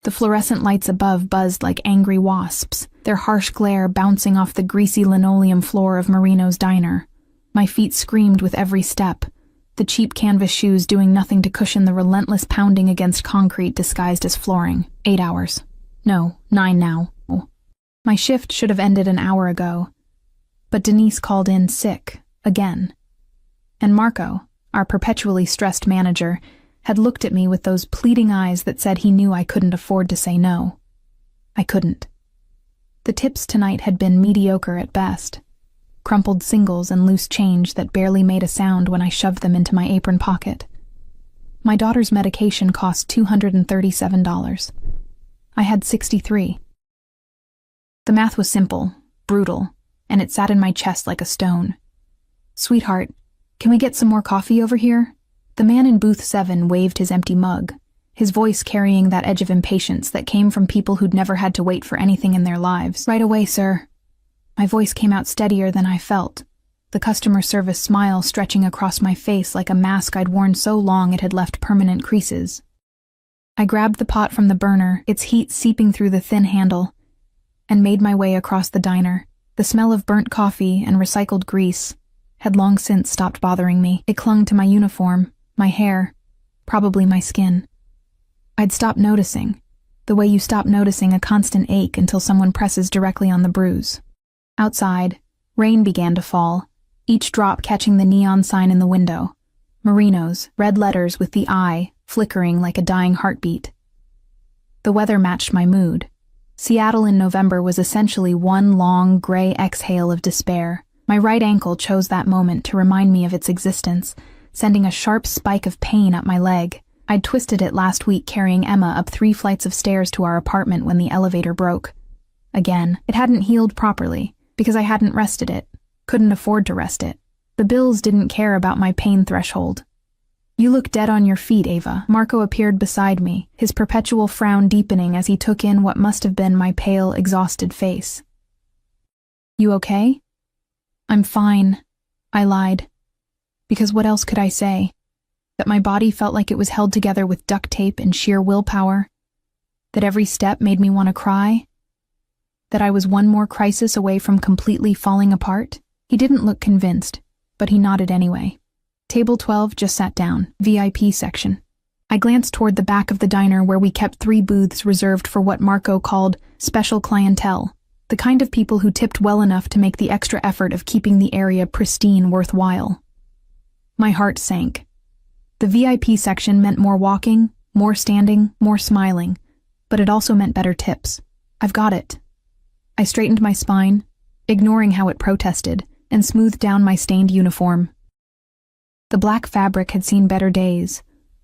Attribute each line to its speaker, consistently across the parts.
Speaker 1: The fluorescent lights above buzzed like angry wasps, their harsh glare bouncing off the greasy linoleum floor of Marino's diner. My feet screamed with every step, the cheap canvas shoes doing nothing to cushion the relentless pounding against concrete disguised as flooring. 8 hours. No, 9 now. My shift should have ended an hour ago, but Denise called in sick, again. And Marco, our perpetually stressed manager, had looked at me with those pleading eyes that said he knew I couldn't afford to say no. I couldn't. The tips tonight had been mediocre at best. Crumpled singles and loose change that barely made a sound when I shoved them into my apron pocket. My daughter's medication cost $237. I had $63. The math was simple, brutal, and it sat in my chest like a stone. "Sweetheart, can we get some more coffee over here?" The man in booth 7 waved his empty mug, his voice carrying that edge of impatience that came from people who'd never had to wait for anything in their lives. "Right away, sir." My voice came out steadier than I felt, the customer service smile stretching across my face like a mask I'd worn so long it had left permanent creases. I grabbed the pot from the burner, its heat seeping through the thin handle, and made my way across the diner. The smell of burnt coffee and recycled grease had long since stopped bothering me. It clung to my uniform, my hair, probably my skin. I'd stopped noticing, the way you stop noticing a constant ache until someone presses directly on the bruise. Outside, rain began to fall, each drop catching the neon sign in the window. Marino's, red letters with the I flickering like a dying heartbeat. The weather matched my mood. Seattle in November was essentially one long, gray exhale of despair. My right ankle chose that moment to remind me of its existence, sending a sharp spike of pain up my leg. I'd twisted it last week carrying Emma up 3 flights of stairs to our apartment when the elevator broke. Again, it hadn't healed properly, because I hadn't rested it, couldn't afford to rest it. The bills didn't care about my pain threshold. "You look dead on your feet, Ava." Marco appeared beside me, his perpetual frown deepening as he took in what must have been my pale, exhausted face. "You okay?" "I'm fine," I lied. Because what else could I say? That my body felt like it was held together with duct tape and sheer willpower? That every step made me want to cry? That I was one more crisis away from completely falling apart? He didn't look convinced, but he nodded anyway. Table 12 just sat down, VIP section. I glanced toward the back of the diner where we kept 3 booths reserved for what Marco called special clientele, the kind of people who tipped well enough to make the extra effort of keeping the area pristine worthwhile. My heart sank. The VIP section meant more walking, more standing, more smiling, but it also meant better tips. "I've got it." I straightened my spine, ignoring how it protested, and smoothed down my stained uniform. The black fabric had seen better days,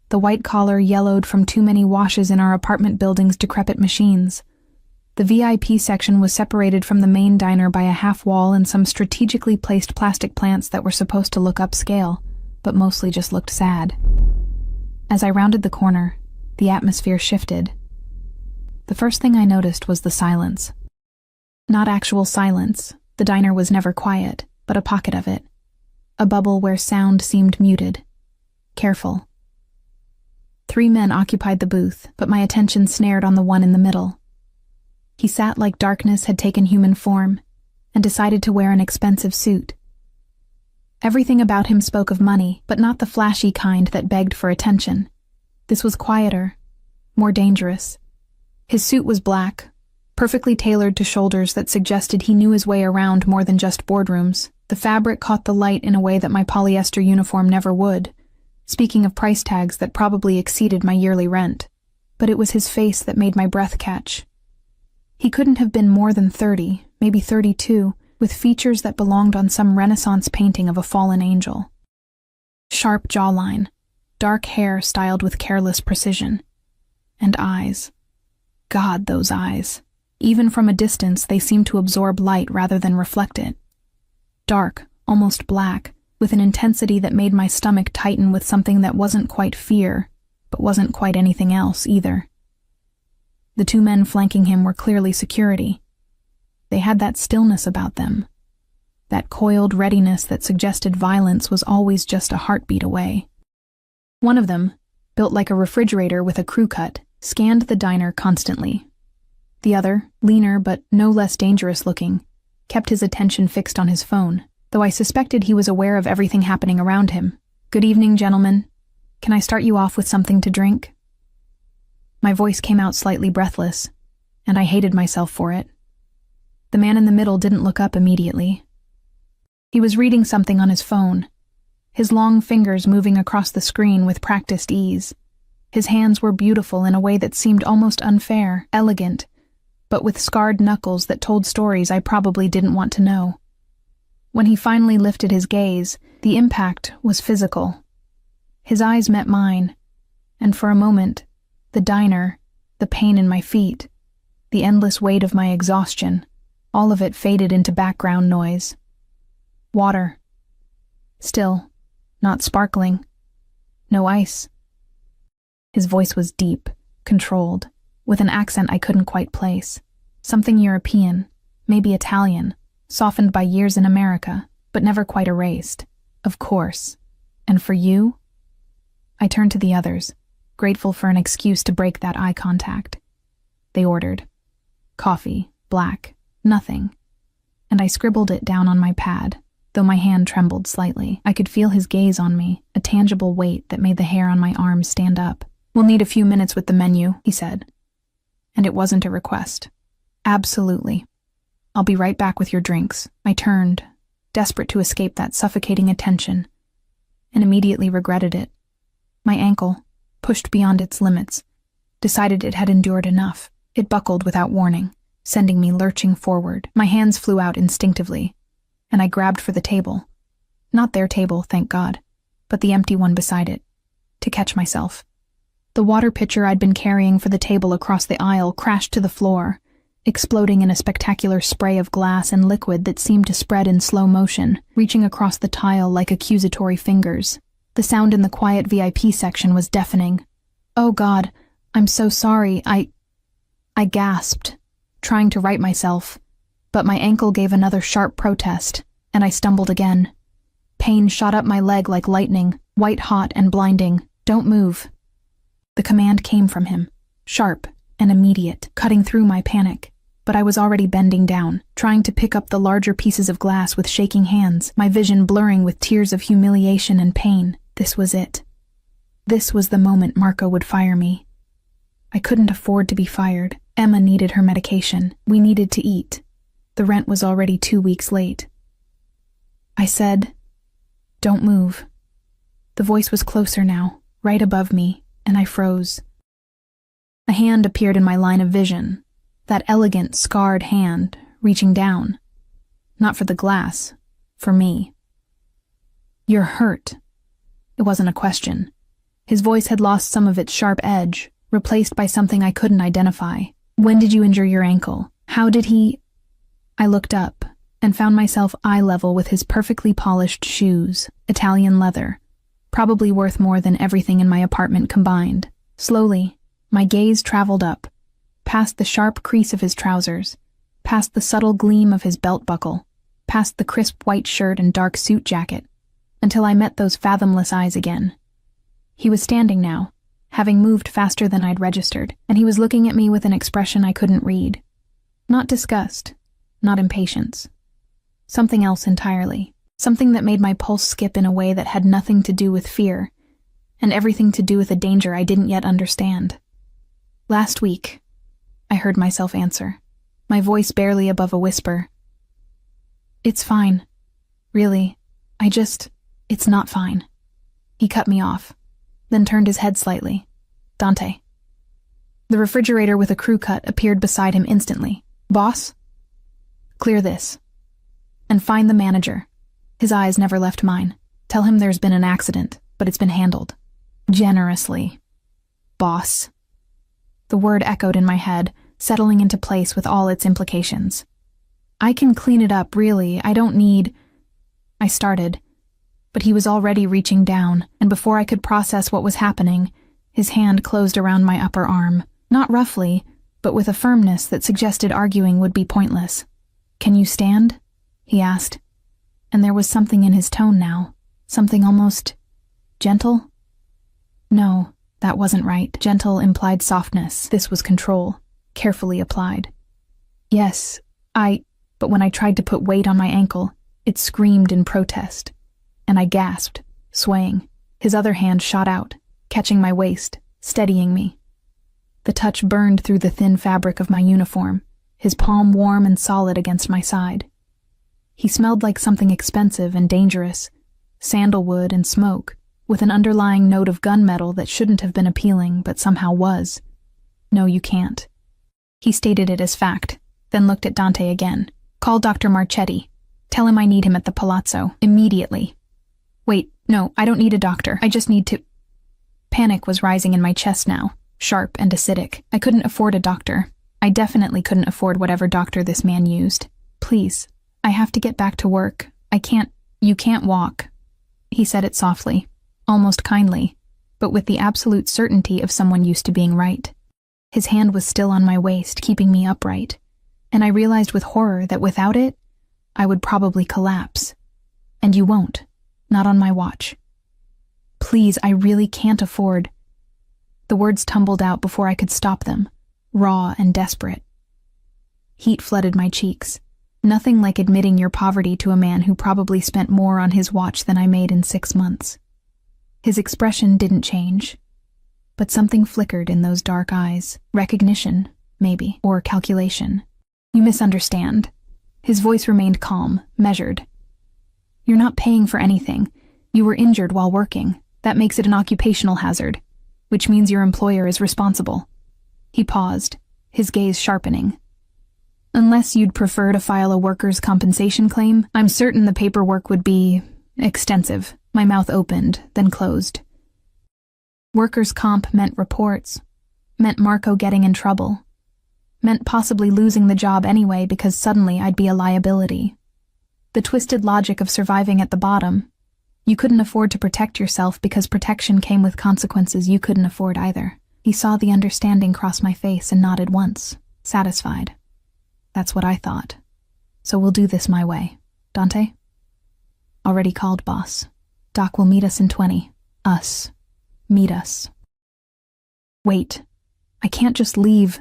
Speaker 1: the white collar yellowed from too many washes in our apartment building's decrepit machines. The VIP section was separated from the main diner by a half wall and some strategically placed plastic plants that were supposed to look upscale, but mostly just looked sad. As I rounded the corner, the atmosphere shifted. The first thing I noticed was the silence. Not actual silence, the diner was never quiet, but a pocket of it. A bubble where sound seemed muted, careful. 3 men occupied the booth, but my attention snared on the one in the middle. He sat like darkness had taken human form, and decided to wear an expensive suit. Everything about him spoke of money, but not the flashy kind that begged for attention. This was quieter, more dangerous. His suit was black, perfectly tailored to shoulders that suggested he knew his way around more than just boardrooms. The fabric caught the light in a way that my polyester uniform never would, speaking of price tags that probably exceeded my yearly rent. But it was his face that made my breath catch. He couldn't have been more than 30, maybe 32, with features that belonged on some Renaissance painting of a fallen angel. Sharp jawline, dark hair styled with careless precision, and eyes. God, those eyes. Even from a distance, they seemed to absorb light rather than reflect it. Dark, almost black, with an intensity that made my stomach tighten with something that wasn't quite fear, but wasn't quite anything else either. The 2 men flanking him were clearly security. They had that stillness about them, that coiled readiness that suggested violence was always just a heartbeat away. One of them, built like a refrigerator with a crew cut, scanned the diner constantly. The other, leaner but no less dangerous looking, kept his attention fixed on his phone, though I suspected he was aware of everything happening around him. "Good evening, gentlemen. Can I start you off with something to drink?" My voice came out slightly breathless, and I hated myself for it. The man in the middle didn't look up immediately. He was reading something on his phone, his long fingers moving across the screen with practiced ease. His hands were beautiful in a way that seemed almost unfair, elegant, but with scarred knuckles that told stories I probably didn't want to know. When he finally lifted his gaze, the impact was physical. His eyes met mine, and for a moment, the diner, the pain in my feet, the endless weight of my exhaustion, all of it faded into background noise. Water. Still, not sparkling. No ice. His voice was deep, controlled, with an accent I couldn't quite place. Something European, maybe Italian, softened by years in America, but never quite erased. "Of course. And for you?" I turned to the others, grateful for an excuse to break that eye contact. They ordered. Coffee, black, nothing. And I scribbled it down on my pad, though my hand trembled slightly. I could feel his gaze on me, a tangible weight that made the hair on my arms stand up. "We'll need a few minutes with the menu," he said. And it wasn't a request. "Absolutely. I'll be right back with your drinks." I turned, desperate to escape that suffocating attention, and immediately regretted it. My ankle, pushed beyond its limits, decided it had endured enough. It buckled without warning, sending me lurching forward. My hands flew out instinctively, and I grabbed for the table. Not their table, thank God, but the empty one beside it, to catch myself. The water pitcher I'd been carrying for the table across the aisle crashed to the floor, exploding in a spectacular spray of glass and liquid that seemed to spread in slow motion, reaching across the tile like accusatory fingers. The sound in the quiet VIP section was deafening. "Oh God, I'm so sorry, I gasped, trying to right myself, but my ankle gave another sharp protest, and I stumbled again. Pain shot up my leg like lightning, white-hot and blinding. "Don't move." The command came from him, sharp and immediate, cutting through my panic. But I was already bending down, trying to pick up the larger pieces of glass with shaking hands, my vision blurring with tears of humiliation and pain. This was it. This was the moment Marco would fire me. I couldn't afford to be fired. Emma needed her medication. We needed to eat. The rent was already 2 weeks late. I said, "Don't move." The voice was closer now, right above me, and I froze. A hand appeared in my line of vision, that elegant, scarred hand, reaching down. Not for the glass, for me. "You're hurt." It wasn't a question. His voice had lost some of its sharp edge, replaced by something I couldn't identify. "When did you injure your ankle? How did he—" I looked up and found myself eye level with his perfectly polished shoes, Italian leather, probably worth more than everything in my apartment combined. Slowly, my gaze traveled up, past the sharp crease of his trousers, past the subtle gleam of his belt buckle, past the crisp white shirt and dark suit jacket, until I met those fathomless eyes again. He was standing now, having moved faster than I'd registered, and he was looking at me with an expression I couldn't read. Not disgust, not impatience. Something else entirely. Something that made my pulse skip in a way that had nothing to do with fear, and everything to do with a danger I didn't yet understand. "Last week," I heard myself answer, my voice barely above a whisper. "It's fine. Really, it's not fine." He cut me off, then turned his head slightly. "Dante." The refrigerator with a crew cut appeared beside him instantly. "Boss?" "Clear this. And find the manager." His eyes never left mine. "Tell him there's been an accident, but it's been handled. Generously. Boss." The word echoed in my head, settling into place with all its implications. "I can clean it up, really. I don't need—" I started, but he was already reaching down, and before I could process what was happening, his hand closed around my upper arm, not roughly, but with a firmness that suggested arguing would be pointless. "Can you stand?" he asked, and there was something in his tone now, something almost gentle. "No," That wasn't right. Gentle implied softness. This was control, carefully applied. Yes, but when I tried to put weight on my ankle, it screamed in protest, and I gasped, swaying. His other hand shot out, catching my waist, steadying me. The touch burned through the thin fabric of my uniform, his palm warm and solid against my side. He smelled like something expensive and dangerous, sandalwood and smoke, with an underlying note of gunmetal that shouldn't have been appealing but somehow was. No, you can't. He stated it as fact, then looked at Dante again. Call Dr. Marchetti. Tell him I need him at the palazzo, immediately. Wait, no, I don't need a doctor. I just need to... Panic was rising in my chest now, sharp and acidic. I couldn't afford a doctor. I definitely couldn't afford whatever doctor this man used. Please, I have to get back to work. You can't walk. He said it softly, almost kindly, but with the absolute certainty of someone used to being right. His hand was still on my waist, keeping me upright, and I realized with horror that without it, I would probably collapse. And you won't. Not on my watch. Please, I really can't afford... The words tumbled out before I could stop them, raw and desperate. Heat flooded my cheeks. Nothing like admitting your poverty to a man who probably spent more on his watch than I made in 6 months. His expression didn't change, but something flickered in those dark eyes. Recognition, maybe, or calculation. You misunderstand. His voice remained calm, measured. You're not paying for anything. You were injured while working. That makes it an occupational hazard, which means your employer is responsible. He paused, his gaze sharpening. Unless you'd prefer to file a workers' compensation claim, I'm certain the paperwork would be extensive. My mouth opened, then closed. Workers' comp meant reports, meant Marco getting in trouble, meant possibly losing the job anyway because suddenly I'd be a liability. The twisted logic of surviving at the bottom. You couldn't afford to protect yourself because protection came with consequences you couldn't afford either. He saw the understanding cross my face and nodded once, satisfied. That's what I thought. So we'll do this my way. Dante? Already called, boss. Doc will meet us in 20. Us. Meet us. Wait. I can't just leave.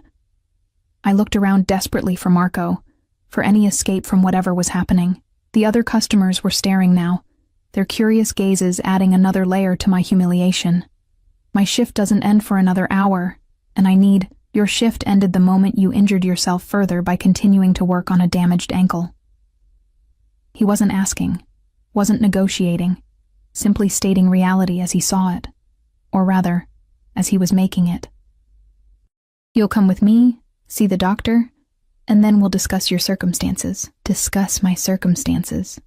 Speaker 1: I looked around desperately for Marco, for any escape from whatever was happening. The other customers were staring now, their curious gazes adding another layer to my humiliation. My shift doesn't end for another hour, and I need... Your shift ended the moment you injured yourself further by continuing to work on a damaged ankle. He wasn't asking, wasn't negotiating, simply stating reality as he saw it, or rather, as he was making it. You'll come with me, see the doctor, and then we'll discuss your circumstances. Discuss my circumstances.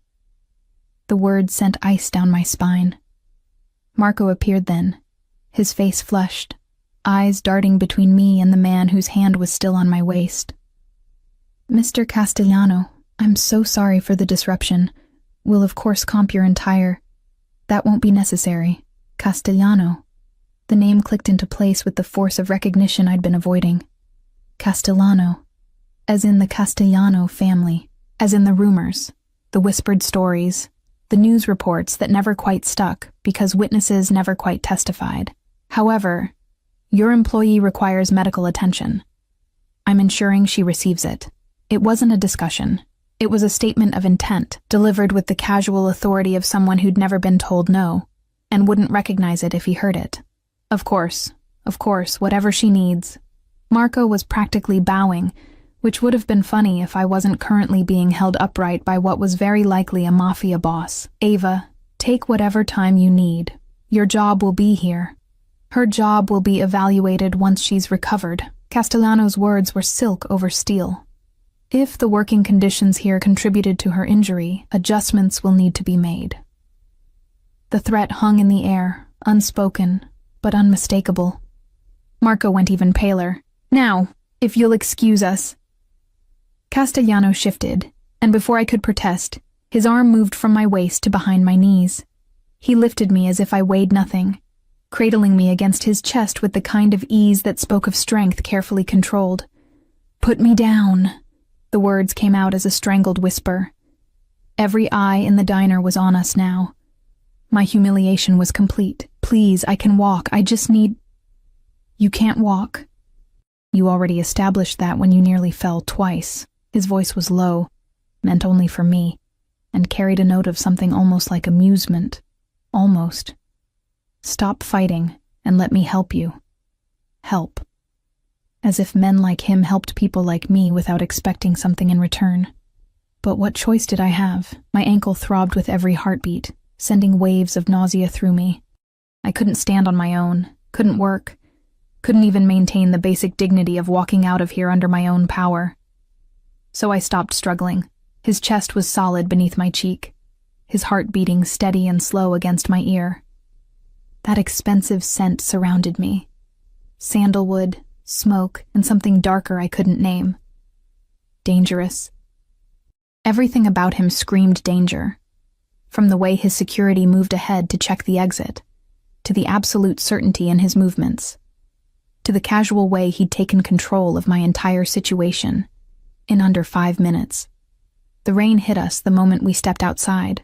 Speaker 1: The word sent ice down my spine. Marco appeared then, his face flushed, eyes darting between me and the man whose hand was still on my waist. Mr. Castellano, I'm so sorry for the disruption. We'll of course comp your entire... That won't be necessary. Castellano. The name clicked into place with the force of recognition I'd been avoiding. Castellano. As in the Castellano family. As in the rumors, the whispered stories, the news reports that never quite stuck because witnesses never quite testified. However, your employee requires medical attention. I'm ensuring she receives it. It wasn't a discussion. It was a statement of intent, delivered with the casual authority of someone who'd never been told no, and wouldn't recognize it if he heard it. Of course, whatever she needs. Marco was practically bowing, which would have been funny if I wasn't currently being held upright by what was very likely a mafia boss. Ava, take whatever time you need. Your job will be here. Her job will be evaluated once she's recovered. Castellano's words were silk over steel. If the working conditions here contributed to her injury, adjustments will need to be made. The threat hung in the air, unspoken, but unmistakable. Marco went even paler. Now, if you'll excuse us. Castellano shifted, and before I could protest, his arm moved from my waist to behind my knees. He lifted me as if I weighed nothing, cradling me against his chest with the kind of ease that spoke of strength carefully controlled. Put me down. The words came out as a strangled whisper. Every eye in the diner was on us now. My humiliation was complete. Please, I can walk. I just need... You can't walk. You already established that when you nearly fell twice. His voice was low, meant only for me, and carried a note of something almost like amusement. Almost. Stop fighting and let me help you. Help. As if men like him helped people like me without expecting something in return. But what choice did I have? My ankle throbbed with every heartbeat, sending waves of nausea through me. I couldn't stand on my own, couldn't work, couldn't even maintain the basic dignity of walking out of here under my own power. So I stopped struggling. His chest was solid beneath my cheek, his heart beating steady and slow against my ear. That expensive scent surrounded me. Sandalwood, smoke, and something darker I couldn't name. Dangerous. Everything about him screamed danger. From the way his security moved ahead to check the exit, to the absolute certainty in his movements, to the casual way he'd taken control of my entire situation, in under 5 minutes. The rain hit us the moment we stepped outside.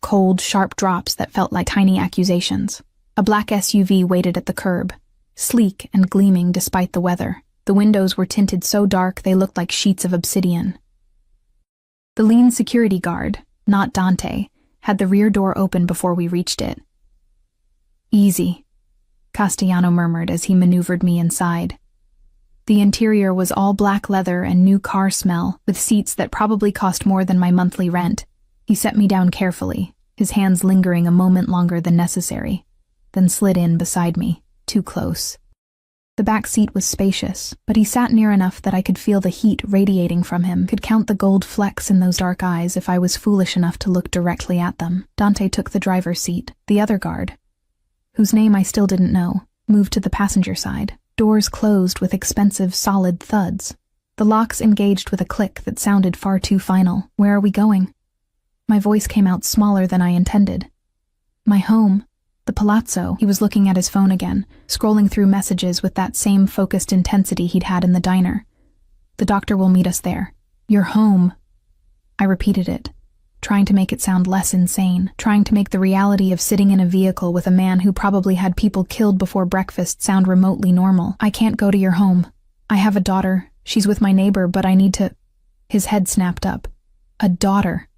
Speaker 1: Cold, sharp drops that felt like tiny accusations. A black SUV waited at the curb, sleek and gleaming despite the weather. The windows were tinted so dark they looked like sheets of obsidian. The lean security guard, not Dante, had the rear door open before we reached it. Easy, Castellano murmured as he maneuvered me inside. The interior was all black leather and new car smell, with seats that probably cost more than my monthly rent. He set me down carefully, his hands lingering a moment longer than necessary, then slid in beside me, too close. The back seat was spacious, but he sat near enough that I could feel the heat radiating from him, could count the gold flecks in those dark eyes if I was foolish enough to look directly at them. Dante took the driver's seat. The other guard, whose name I still didn't know, moved to the passenger side. Doors closed with expensive, solid thuds. The locks engaged with a click that sounded far too final. Where are we going? My voice came out smaller than I intended. My home. The palazzo. He was looking at his phone again, scrolling through messages with that same focused intensity he'd had in the diner. The doctor will meet us there. Your home. I repeated it, trying to make it sound less insane, trying to make the reality of sitting in a vehicle with a man who probably had people killed before breakfast sound remotely normal. I can't go to your home. I have a daughter. She's with my neighbor, but I need to... His head snapped up. A daughter.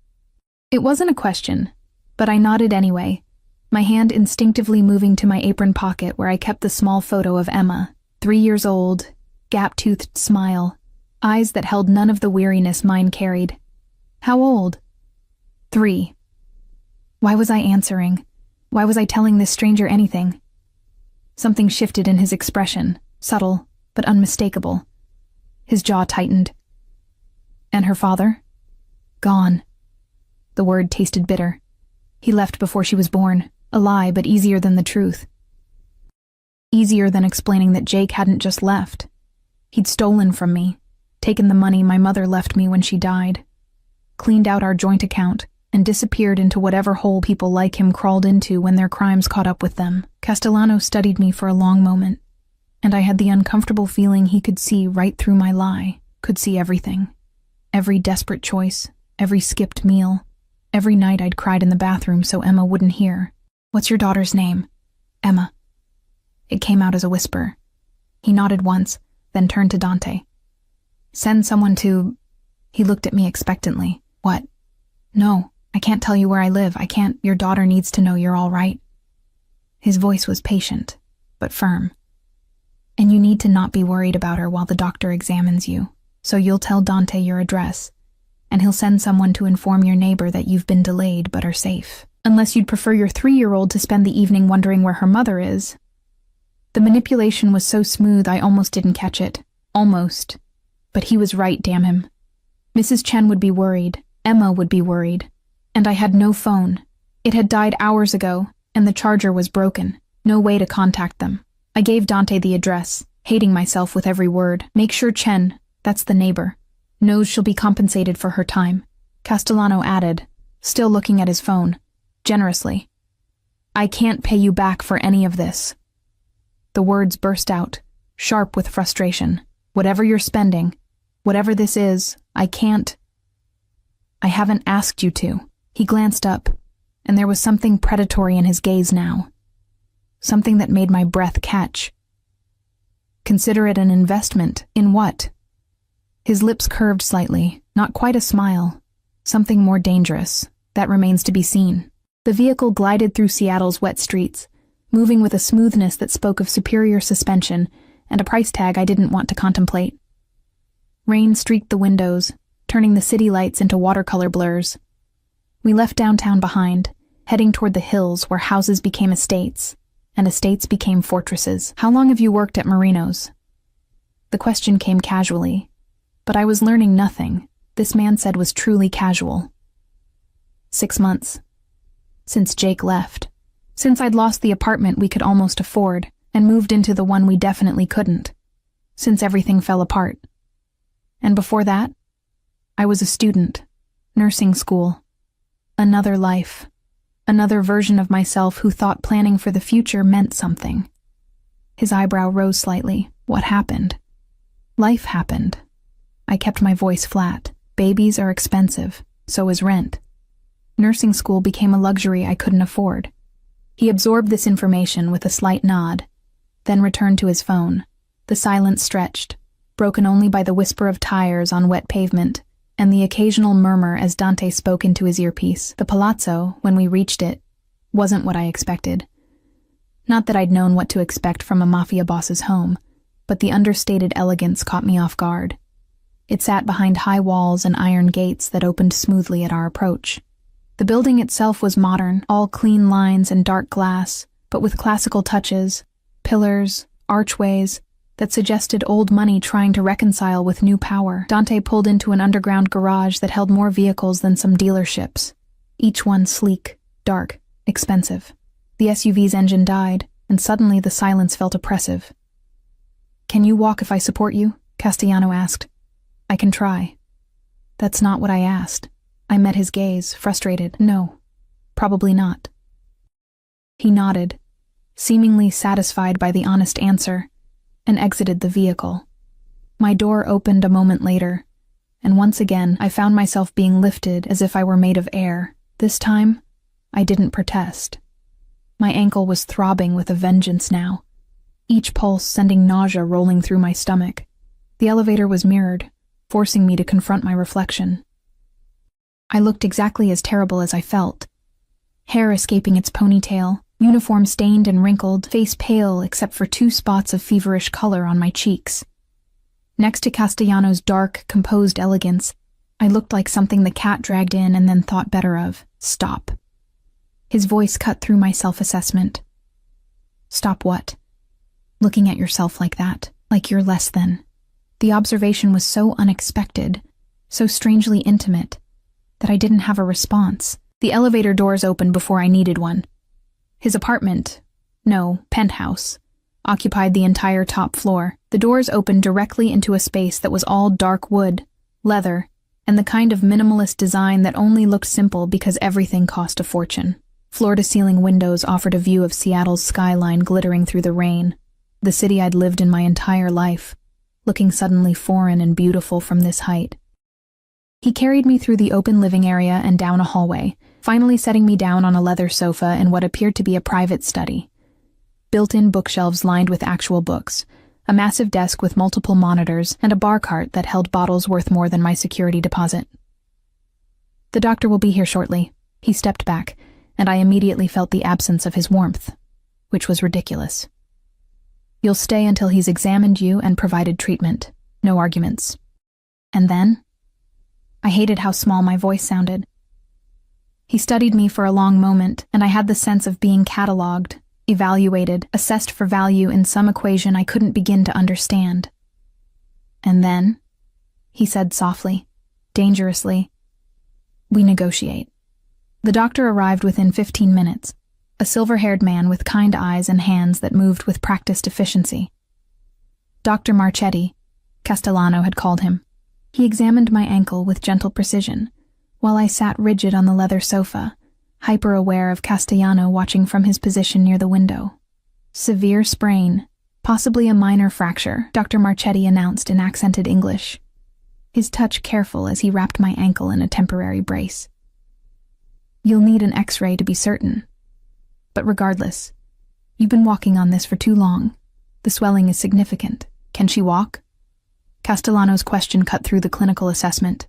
Speaker 1: It wasn't a question, but I nodded anyway, my hand instinctively moving to my apron pocket where I kept the small photo of Emma, 3 years old, gap-toothed smile, eyes that held none of the weariness mine carried. How old? 3. Why was I answering? Why was I telling this stranger anything? Something shifted in his expression, subtle but unmistakable. His jaw tightened. And her father? Gone. The word tasted bitter. He left before she was born. A lie, but easier than the truth. Easier than explaining that Jake hadn't just left. He'd stolen from me, taken the money my mother left me when she died, cleaned out our joint account, and disappeared into whatever hole people like him crawled into when their crimes caught up with them. Castellano studied me for a long moment, and I had the uncomfortable feeling he could see right through my lie, could see everything. Every desperate choice, every skipped meal, every night I'd cried in the bathroom so Emma wouldn't hear. What's your daughter's name? Emma. It came out as a whisper. He nodded once, then turned to Dante. Send someone to... He looked at me expectantly. What? No, I can't tell you where I live. I can't. Your daughter needs to know you're all right. His voice was patient, but firm. And you need to not be worried about her while the doctor examines you. So you'll tell Dante your address, and he'll send someone to inform your neighbor that you've been delayed but are safe. Unless you'd prefer your 3-year-old to spend the evening wondering where her mother is. The manipulation was so smooth I almost didn't catch it. Almost. But he was right, damn him. Mrs. Chen would be worried. Emma would be worried. And I had no phone. It had died hours ago, and the charger was broken. No way to contact them. I gave Dante the address, hating myself with every word. Make sure Chen, that's the neighbor, knows she'll be compensated for her time. Castellano added, still looking at his phone. Generously. I can't pay you back for any of this. The words burst out, sharp with frustration. Whatever you're spending, whatever this is, I can't. I haven't asked you to. He glanced up, and there was something predatory in his gaze now. Something that made my breath catch. Consider it an investment. In what? His lips curved slightly, not quite a smile. Something more dangerous. That remains to be seen. The vehicle glided through Seattle's wet streets, moving with a smoothness that spoke of superior suspension and a price tag I didn't want to contemplate. Rain streaked the windows, turning the city lights into watercolor blurs. We left downtown behind, heading toward the hills where houses became estates, and estates became fortresses. How long have you worked at Marino's? The question came casually, but I was learning nothing this man said was truly casual. 6 months. Since Jake left. Since I'd lost the apartment we could almost afford and moved into the one we definitely couldn't. Since everything fell apart. And before that, I was a student, nursing school. Another life. Another version of myself who thought planning for the future meant something. His eyebrow rose slightly. What happened? Life happened. I kept my voice flat. Babies are expensive, so is rent. Nursing school became a luxury I couldn't afford. He absorbed this information with a slight nod, then returned to his phone. The silence stretched, broken only by the whisper of tires on wet pavement and the occasional murmur as Dante spoke into his earpiece. The palazzo, when we reached it, wasn't what I expected. Not that I'd known what to expect from a mafia boss's home, but the understated elegance caught me off guard. It sat behind high walls and iron gates that opened smoothly at our approach. The building itself was modern, all clean lines and dark glass, but with classical touches, pillars, archways, that suggested old money trying to reconcile with new power. Dante pulled into an underground garage that held more vehicles than some dealerships, each one sleek, dark, expensive. The SUV's engine died, and suddenly the silence felt oppressive. "Can you walk if I support you?" Castellano asked. "I can try." That's not what I asked. I met his gaze, frustrated. No, probably not. He nodded, seemingly satisfied by the honest answer, and exited the vehicle. My door opened a moment later, and once again I found myself being lifted as if I were made of air. This time, I didn't protest. My ankle was throbbing with a vengeance now, each pulse sending nausea rolling through my stomach. The elevator was mirrored, forcing me to confront my reflection. I looked exactly as terrible as I felt. Hair escaping its ponytail, uniform stained and wrinkled, face pale except for 2 spots of feverish color on my cheeks. Next to Castellano's dark, composed elegance, I looked like something the cat dragged in and then thought better of. Stop. His voice cut through my self-assessment. Stop what? Looking at yourself like that, like you're less than. The observation was so unexpected, so strangely intimate, that I didn't have a response. The elevator doors opened before I needed one. His apartment, no, penthouse, occupied the entire top floor. The doors opened directly into a space that was all dark wood, leather, and the kind of minimalist design that only looked simple because everything cost a fortune. Floor-to-ceiling windows offered a view of Seattle's skyline glittering through the rain, the city I'd lived in my entire life, looking suddenly foreign and beautiful from this height. He carried me through the open living area and down a hallway, finally setting me down on a leather sofa in what appeared to be a private study. Built-in bookshelves lined with actual books, a massive desk with multiple monitors, and a bar cart that held bottles worth more than my security deposit. "The doctor will be here shortly." He stepped back, and I immediately felt the absence of his warmth, which was ridiculous. "You'll stay until he's examined you and provided treatment. No arguments." And then? I hated how small my voice sounded. He studied me for a long moment, and I had the sense of being catalogued, evaluated, assessed for value in some equation I couldn't begin to understand. "And then," he said softly, dangerously, "we negotiate." The doctor arrived within 15 minutes, a silver-haired man with kind eyes and hands that moved with practiced efficiency. Dr. Marchetti, Castellano had called him. He examined my ankle with gentle precision, while I sat rigid on the leather sofa, hyper-aware of Castellano watching from his position near the window. "Severe sprain, possibly a minor fracture," Dr. Marchetti announced in accented English, his touch careful as he wrapped my ankle in a temporary brace. "You'll need an X-ray to be certain. But regardless, you've been walking on this for too long. The swelling is significant." Can she walk? Castellano's question cut through the clinical assessment.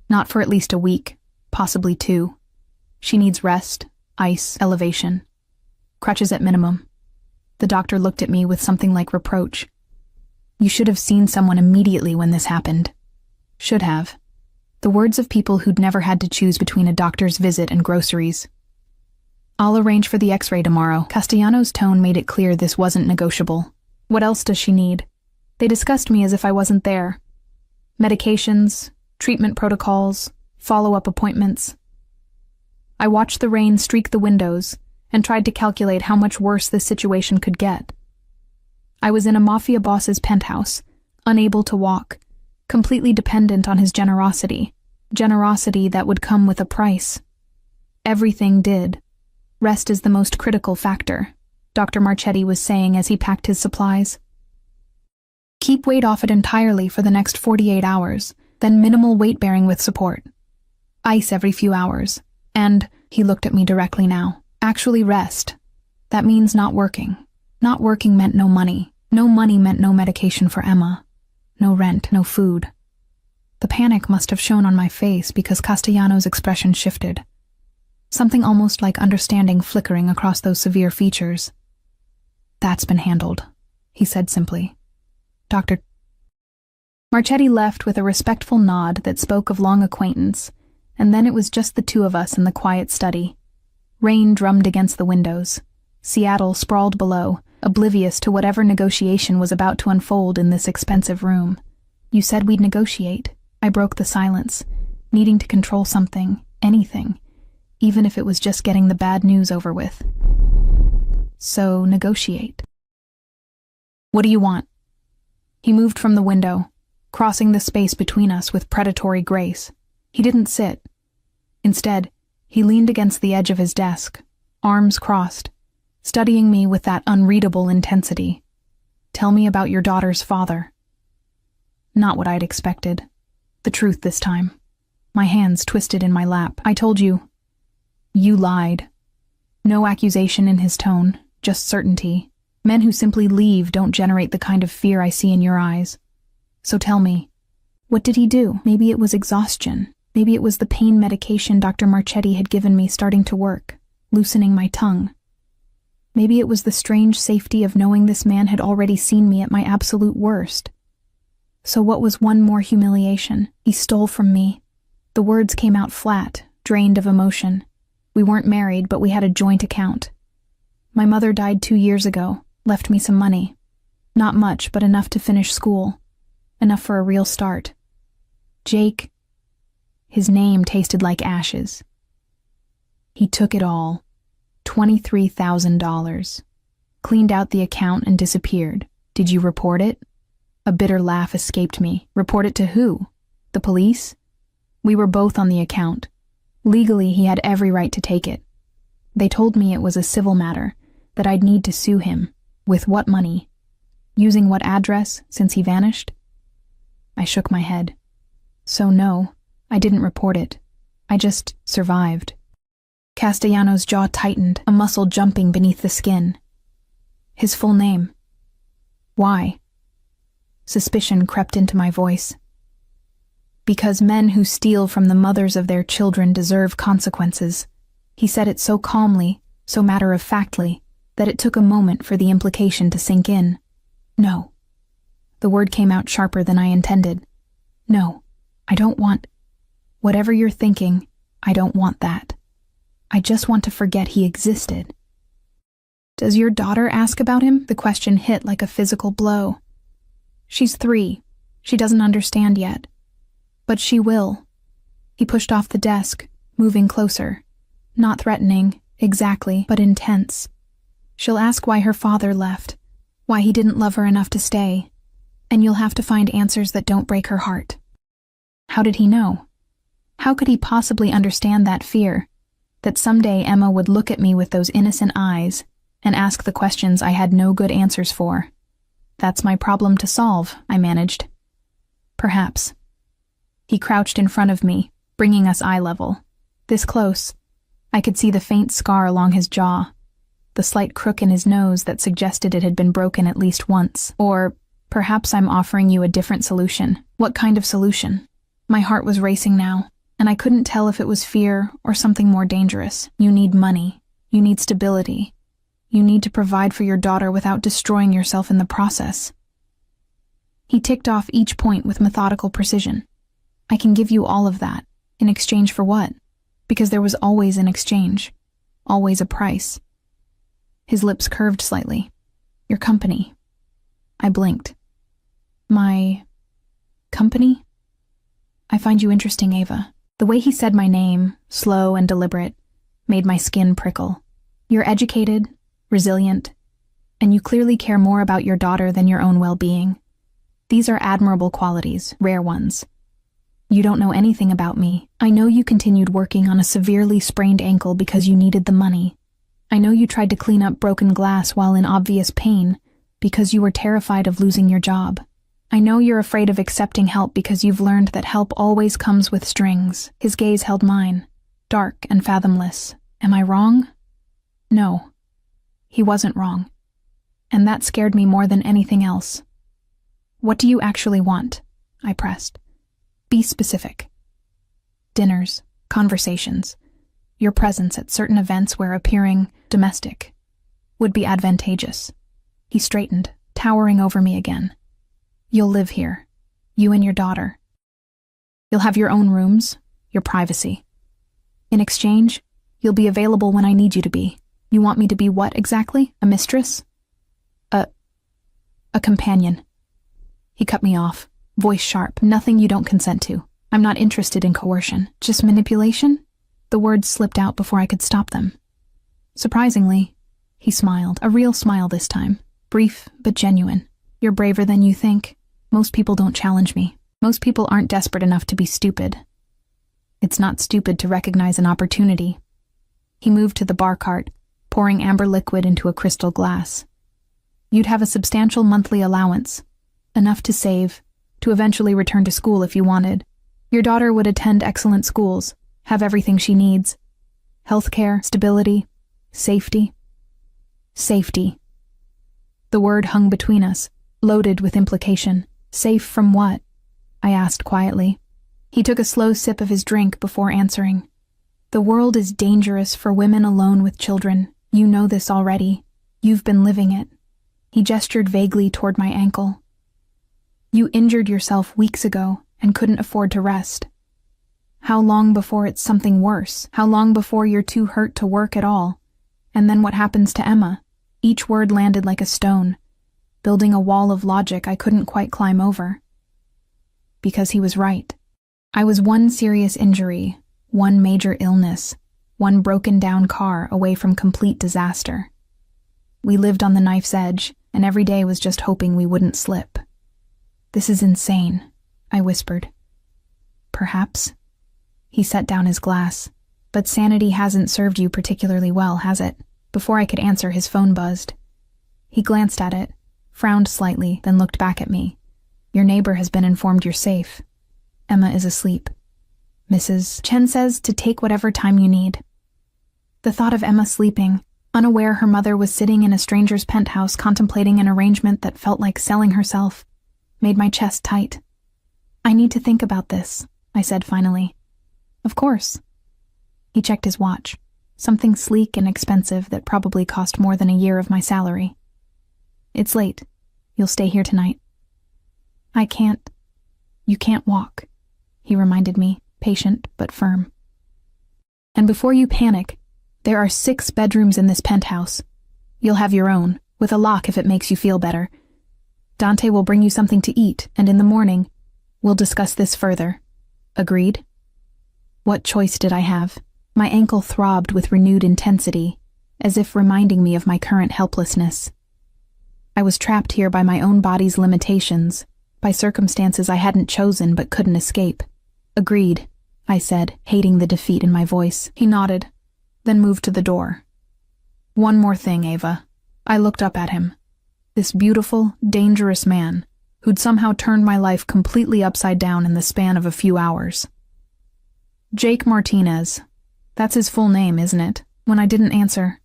Speaker 1: Not for at least a week, possibly 2. She needs rest, ice, elevation. Crutches at minimum. The doctor looked at me with something like reproach. You should have seen someone immediately when this happened. Should have. The words of people who'd never had to choose between a doctor's visit and groceries. I'll arrange for the x-ray tomorrow. Castellano's tone made it clear this wasn't negotiable. What else does she need? They discussed me as if I wasn't there. Medications, treatment protocols, follow-up appointments. I watched the rain streak the windows and tried to calculate how much worse this situation could get. I was in a mafia boss's penthouse, unable to walk, completely dependent on his generosity that would come with a price. Everything did. Rest is the most critical factor, Dr. Marchetti was saying as he packed his supplies. Keep weight off it entirely for the next 48 hours, then minimal weight-bearing with support. Ice every few hours. And, he looked at me directly now, actually rest. That means not working. Not working meant no money. No money meant no medication for Emma. No rent, no food. The panic must have shown on my face because Castellano's expression shifted. Something almost like understanding flickering across those severe features. That's been handled, he said simply. Dr. Marchetti left with a respectful nod that spoke of long acquaintance, and then it was just the 2 of us in the quiet study. Rain drummed against the windows. Seattle sprawled below, oblivious to whatever negotiation was about to unfold in this expensive room. You said we'd negotiate. I broke the silence, needing to control something, anything, even if it was just getting the bad news over with. So, negotiate. What do you want? He moved from the window, crossing the space between us with predatory grace. He didn't sit. Instead, he leaned against the edge of his desk, arms crossed, studying me with that unreadable intensity. Tell me about your daughter's father. Not what I'd expected. The truth this time. My hands twisted in my lap. I told you. You lied. No accusation in his tone, just certainty. Men who simply leave don't generate the kind of fear I see in your eyes. So tell me, what did he do? Maybe it was exhaustion. Maybe it was the pain medication Dr. Marchetti had given me starting to work, loosening my tongue. Maybe it was the strange safety of knowing this man had already seen me at my absolute worst. So what was one more humiliation? He stole from me. The words came out flat, drained of emotion. We weren't married, but we had a joint account. My mother died 2 years ago, left me some money. Not much, but enough to finish school. Enough for a real start. Jake. His name tasted like ashes. He took it all. $23,000. Cleaned out the account and disappeared. Did you report it? A bitter laugh escaped me. Report it to who? The police? We were both on the account. Legally, he had every right to take it. They told me it was a civil matter, that I'd need to sue him. With what money? Using what address, since he vanished? I shook my head. So no, I didn't report it. I just survived. Castellano's jaw tightened, a muscle jumping beneath the skin. His full name. Why? Suspicion crept into my voice. Because men who steal from the mothers of their children deserve consequences. He said it so calmly, so matter-of-factly, that it took a moment for the implication to sink in. No. The word came out sharper than I intended. No, I don't want... Whatever you're thinking, I don't want that. I just want to forget he existed. Does your daughter ask about him? The question hit like a physical blow. She's 3. She doesn't understand yet. But she will. He pushed off the desk, moving closer. Not threatening, exactly, but intense. She'll ask why her father left, why he didn't love her enough to stay, and you'll have to find answers that don't break her heart. How did he know? How could he possibly understand that fear, that someday Emma would look at me with those innocent eyes and ask the questions I had no good answers for? That's my problem to solve, I managed. Perhaps. He crouched in front of me, bringing us eye level. This close, I could see the faint scar along his jaw, the slight crook in his nose that suggested it had been broken at least once, or Perhaps I'm offering you a different solution. What kind of solution? My heart was racing now, and I couldn't tell if it was fear or something more dangerous. You need money. You need stability. You need to provide for your daughter without destroying yourself in the process. He ticked off each point with methodical precision. I can give you all of that. In exchange for what? Because there was always an exchange. Always a price. His lips curved slightly. Your company. I blinked. My company? I find you interesting, Ava. The way he said my name, slow and deliberate, made my skin prickle. You're educated, resilient, and you clearly care more about your daughter than your own well-being. These are admirable qualities, rare ones. You don't know anything about me. I know you continued working on a severely sprained ankle because you needed the money. I know you tried to clean up broken glass while in obvious pain because you were terrified of losing your job. I know you're afraid of accepting help because you've learned that help always comes with strings. His gaze held mine, dark and fathomless. Am I wrong? No. He wasn't wrong. And that scared me more than anything else. What do you actually want? I pressed. Be specific. Dinners, conversations, your presence at certain events where appearing domestic would be advantageous. He straightened, towering over me again. You'll live here, you and your daughter. You'll have your own rooms, your privacy. In exchange, you'll be available when I need you to be. You want me to be what exactly? A mistress? A companion. He cut me off, voice sharp. Nothing you don't consent to. I'm not interested in coercion. Just manipulation? The words slipped out before I could stop them. Surprisingly, he smiled, a real smile this time, brief but genuine. You're braver than you think. Most people don't challenge me. Most people aren't desperate enough to be stupid. It's not stupid to recognize an opportunity. He moved to the bar cart, pouring amber liquid into a crystal glass. You'd have a substantial monthly allowance, enough to save, to eventually return to school if you wanted. Your daughter would attend excellent schools, have everything she needs. Healthcare, stability, safety. Safety. The word hung between us, loaded with implication. Safe from what? I asked quietly. He took a slow sip of his drink before answering. The world is dangerous for women alone with children. You know this already. You've been living it. He gestured vaguely toward my ankle. You injured yourself weeks ago and couldn't afford to rest. How long before it's something worse? How long before you're too hurt to work at all? And then what happens to Emma? Each word landed like a stone, building a wall of logic I couldn't quite climb over. Because he was right. I was one serious injury, one major illness, one broken-down car away from complete disaster. We lived on the knife's edge, and every day was just hoping we wouldn't slip. This is insane, I whispered. Perhaps. He set down his glass. But sanity hasn't served you particularly well, has it? Before I could answer, his phone buzzed. He glanced at it, frowned slightly, then looked back at me. Your neighbor has been informed you're safe. Emma is asleep. Mrs. Chen says to take whatever time you need. The thought of Emma sleeping, unaware her mother was sitting in a stranger's penthouse contemplating an arrangement that felt like selling herself, made my chest tight. I need to think about this, I said finally. Of course. He checked his watch, something sleek and expensive that probably cost more than a year of my salary. It's late. You'll stay here tonight. I can't. You can't walk, he reminded me, patient but firm. And before you panic, there are 6 bedrooms in this penthouse. You'll have your own, with a lock if it makes you feel better. Dante will bring you something to eat, and in the morning, we'll discuss this further. Agreed? What choice did I have? My ankle throbbed with renewed intensity, as if reminding me of my current helplessness. I was trapped here by my own body's limitations, by circumstances I hadn't chosen but couldn't escape. Agreed, I said, hating the defeat in my voice. He nodded, then moved to the door. One more thing, Ava. I looked up at him. This beautiful, dangerous man, who'd somehow turned my life completely upside down in the span of a few hours. Jake Martinez. That's his full name, isn't it? When I didn't answer,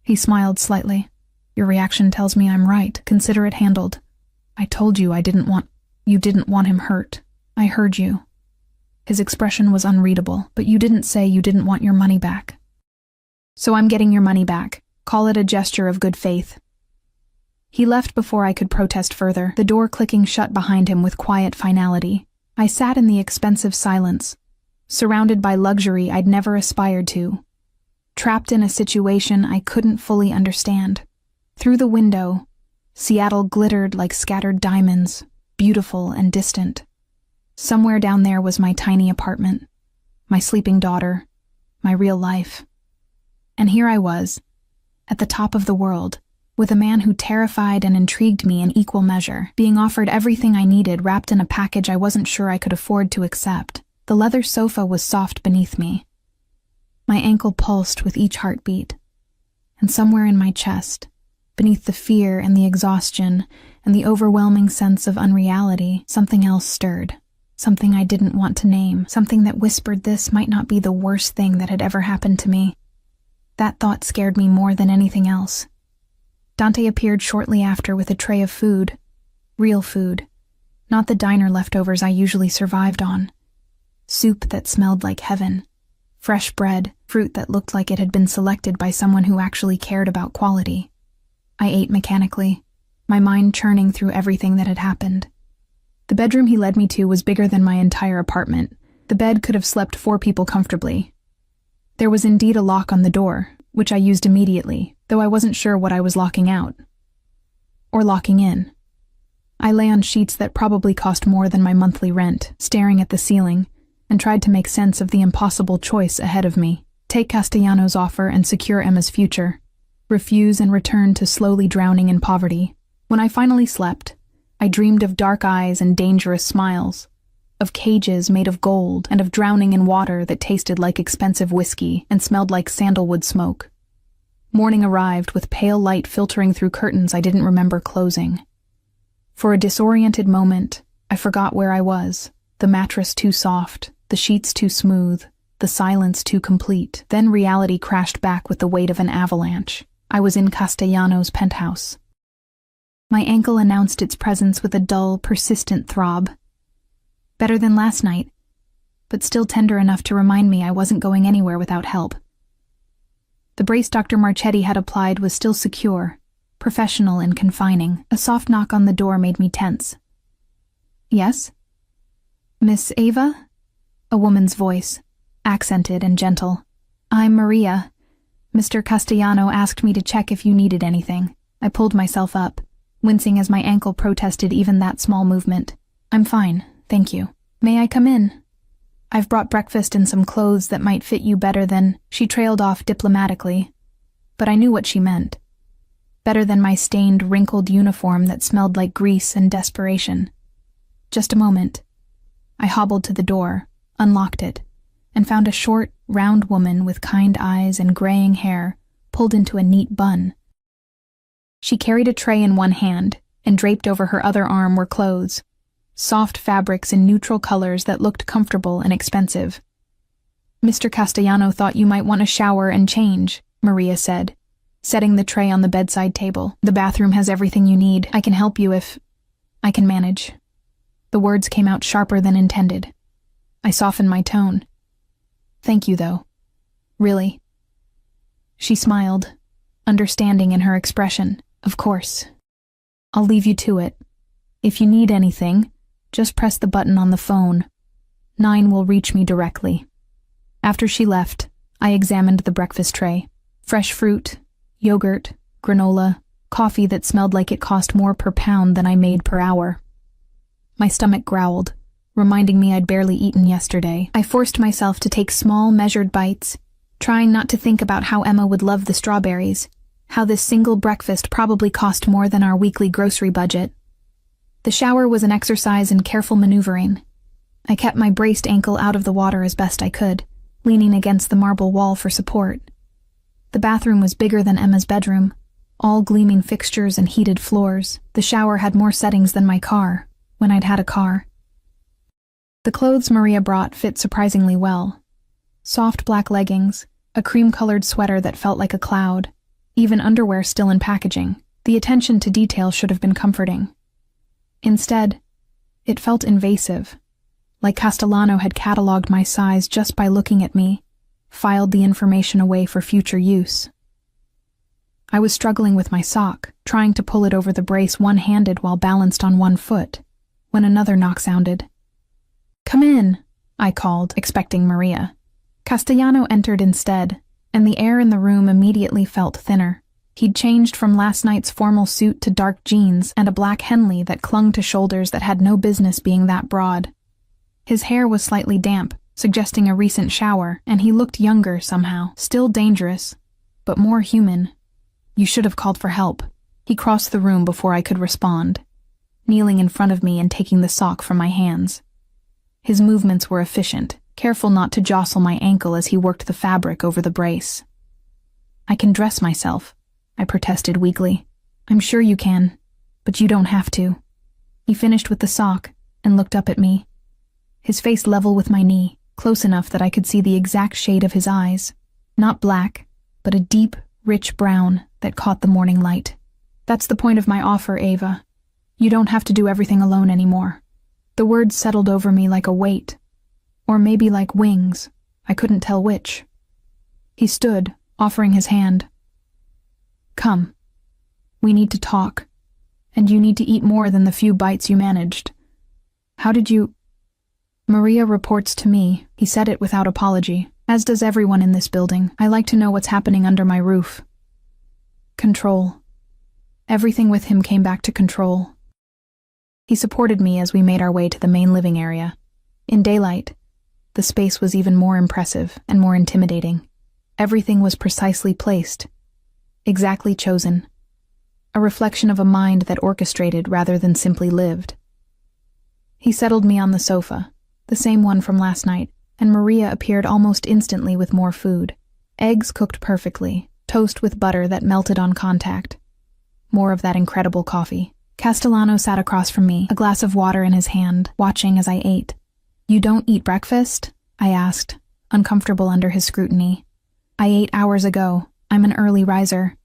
Speaker 1: he smiled slightly. Your reaction tells me I'm right. Consider it handled. I told you you didn't want him hurt. I heard you. His expression was unreadable, but you didn't say you didn't want your money back. So I'm getting your money back. Call it a gesture of good faith. He left before I could protest further, the door clicking shut behind him with quiet finality. I sat in the expensive silence, surrounded by luxury I'd never aspired to, trapped in a situation I couldn't fully understand. Through the window, Seattle glittered like scattered diamonds, beautiful and distant. Somewhere down there was my tiny apartment, my sleeping daughter, my real life. And here I was, at the top of the world, with a man who terrified and intrigued me in equal measure, being offered everything I needed wrapped in a package I wasn't sure I could afford to accept. The leather sofa was soft beneath me. My ankle pulsed with each heartbeat, and somewhere in my chest, beneath the fear and the exhaustion and the overwhelming sense of unreality, something else stirred. Something I didn't want to name, something that whispered this might not be the worst thing that had ever happened to me. That thought scared me more than anything else. Dante appeared shortly after with a tray of food. Real food. Not the diner leftovers I usually survived on. Soup that smelled like heaven. Fresh bread, fruit that looked like it had been selected by someone who actually cared about quality. I ate mechanically, my mind churning through everything that had happened. The bedroom he led me to was bigger than my entire apartment. The bed could have slept 4 people comfortably. There was indeed a lock on the door, which I used immediately, though I wasn't sure what I was locking out. Or locking in. I lay on sheets that probably cost more than my monthly rent, staring at the ceiling, and tried to make sense of the impossible choice ahead of me. Take Castellano's offer and secure Emma's future. Refuse and return to slowly drowning in poverty. When I finally slept, I dreamed of dark eyes and dangerous smiles, of cages made of gold, and of drowning in water that tasted like expensive whiskey and smelled like sandalwood smoke. Morning arrived with pale light filtering through curtains I didn't remember closing. For a disoriented moment, I forgot where I was, the mattress too soft, the sheets too smooth, the silence too complete. Then reality crashed back with the weight of an avalanche. I was in Castellano's penthouse. My ankle announced its presence with a dull, persistent throb. Better than last night, but still tender enough to remind me I wasn't going anywhere without help. The brace Dr. Marchetti had applied was still secure, professional and confining. A soft knock on the door made me tense. Yes? Miss Ava? A woman's voice, accented and gentle. I'm Maria. Mr. Castellano asked me to check if you needed anything. I pulled myself up, wincing as my ankle protested even that small movement. I'm fine, thank you. May I come in? I've brought breakfast and some clothes that might fit you better than... She trailed off diplomatically, but I knew what she meant. Better than my stained, wrinkled uniform that smelled like grease and desperation. Just a moment. I hobbled to the door, unlocked it, and found a short, round woman with kind eyes and graying hair pulled into a neat bun. She carried a tray in one hand, and draped over her other arm were clothes. Soft fabrics in neutral colors that looked comfortable and expensive. Mr. Castellano thought you might want a shower and change, Maria said, setting the tray on the bedside table. The bathroom has everything you need. I can help you if... I can manage. The words came out sharper than intended. I softened my tone. Thank you, though. Really. She smiled, understanding in her expression. Of course. I'll leave you to it. If you need anything, just press the button on the phone. 9 will reach me directly. After she left, I examined the breakfast tray. Fresh fruit, yogurt, granola, coffee that smelled like it cost more per pound than I made per hour. My stomach growled, reminding me I'd barely eaten yesterday. I forced myself to take small, measured bites, trying not to think about how Emma would love the strawberries, how this single breakfast probably cost more than our weekly grocery budget. The shower was an exercise in careful maneuvering. I kept my braced ankle out of the water as best I could, leaning against the marble wall for support. The bathroom was bigger than Emma's bedroom, all gleaming fixtures and heated floors. The shower had more settings than my car, when I'd had a car. The clothes Maria brought fit surprisingly well. Soft black leggings, a cream-colored sweater that felt like a cloud, even underwear still in packaging. The attention to detail should have been comforting. Instead, it felt invasive, like Castellano had cataloged my size just by looking at me, filed the information away for future use. I was struggling with my sock, trying to pull it over the brace one-handed while balanced on one foot, when another knock sounded. "Come in," I called, expecting Maria. Castellano entered instead, and the air in the room immediately felt thinner. He'd changed from last night's formal suit to dark jeans and a black Henley that clung to shoulders that had no business being that broad. His hair was slightly damp, suggesting a recent shower, and he looked younger somehow, still dangerous, but more human. "You should have called for help." He crossed the room before I could respond, kneeling in front of me and taking the sock from my hands. His movements were efficient, careful not to jostle my ankle as he worked the fabric over the brace. "I can dress myself," I protested weakly. "I'm sure you can, but you don't have to." He finished with the sock and looked up at me, his face level with my knee, close enough that I could see the exact shade of his eyes. Not black, but a deep, rich brown that caught the morning light. "That's the point of my offer, Ava. You don't have to do everything alone anymore." The words settled over me like a weight, or maybe like wings. I couldn't tell which. He stood, offering his hand. "Come. We need to talk, and you need to eat more than the few bites you managed. How did you—" "Maria reports to me," he said it without apology. "As does everyone in this building. I like to know what's happening under my roof." Control. Everything with him came back to control. He supported me as we made our way to the main living area. In daylight, the space was even more impressive and more intimidating. Everything was precisely placed, exactly chosen, a reflection of a mind that orchestrated rather than simply lived. He settled me on the sofa, the same one from last night, and Maria appeared almost instantly with more food. Eggs cooked perfectly, toast with butter that melted on contact. More of that incredible coffee. Castellano sat across from me, a glass of water in his hand, watching as I ate. "You don't eat breakfast?" I asked, uncomfortable under his scrutiny. "I ate hours ago. I'm an early riser."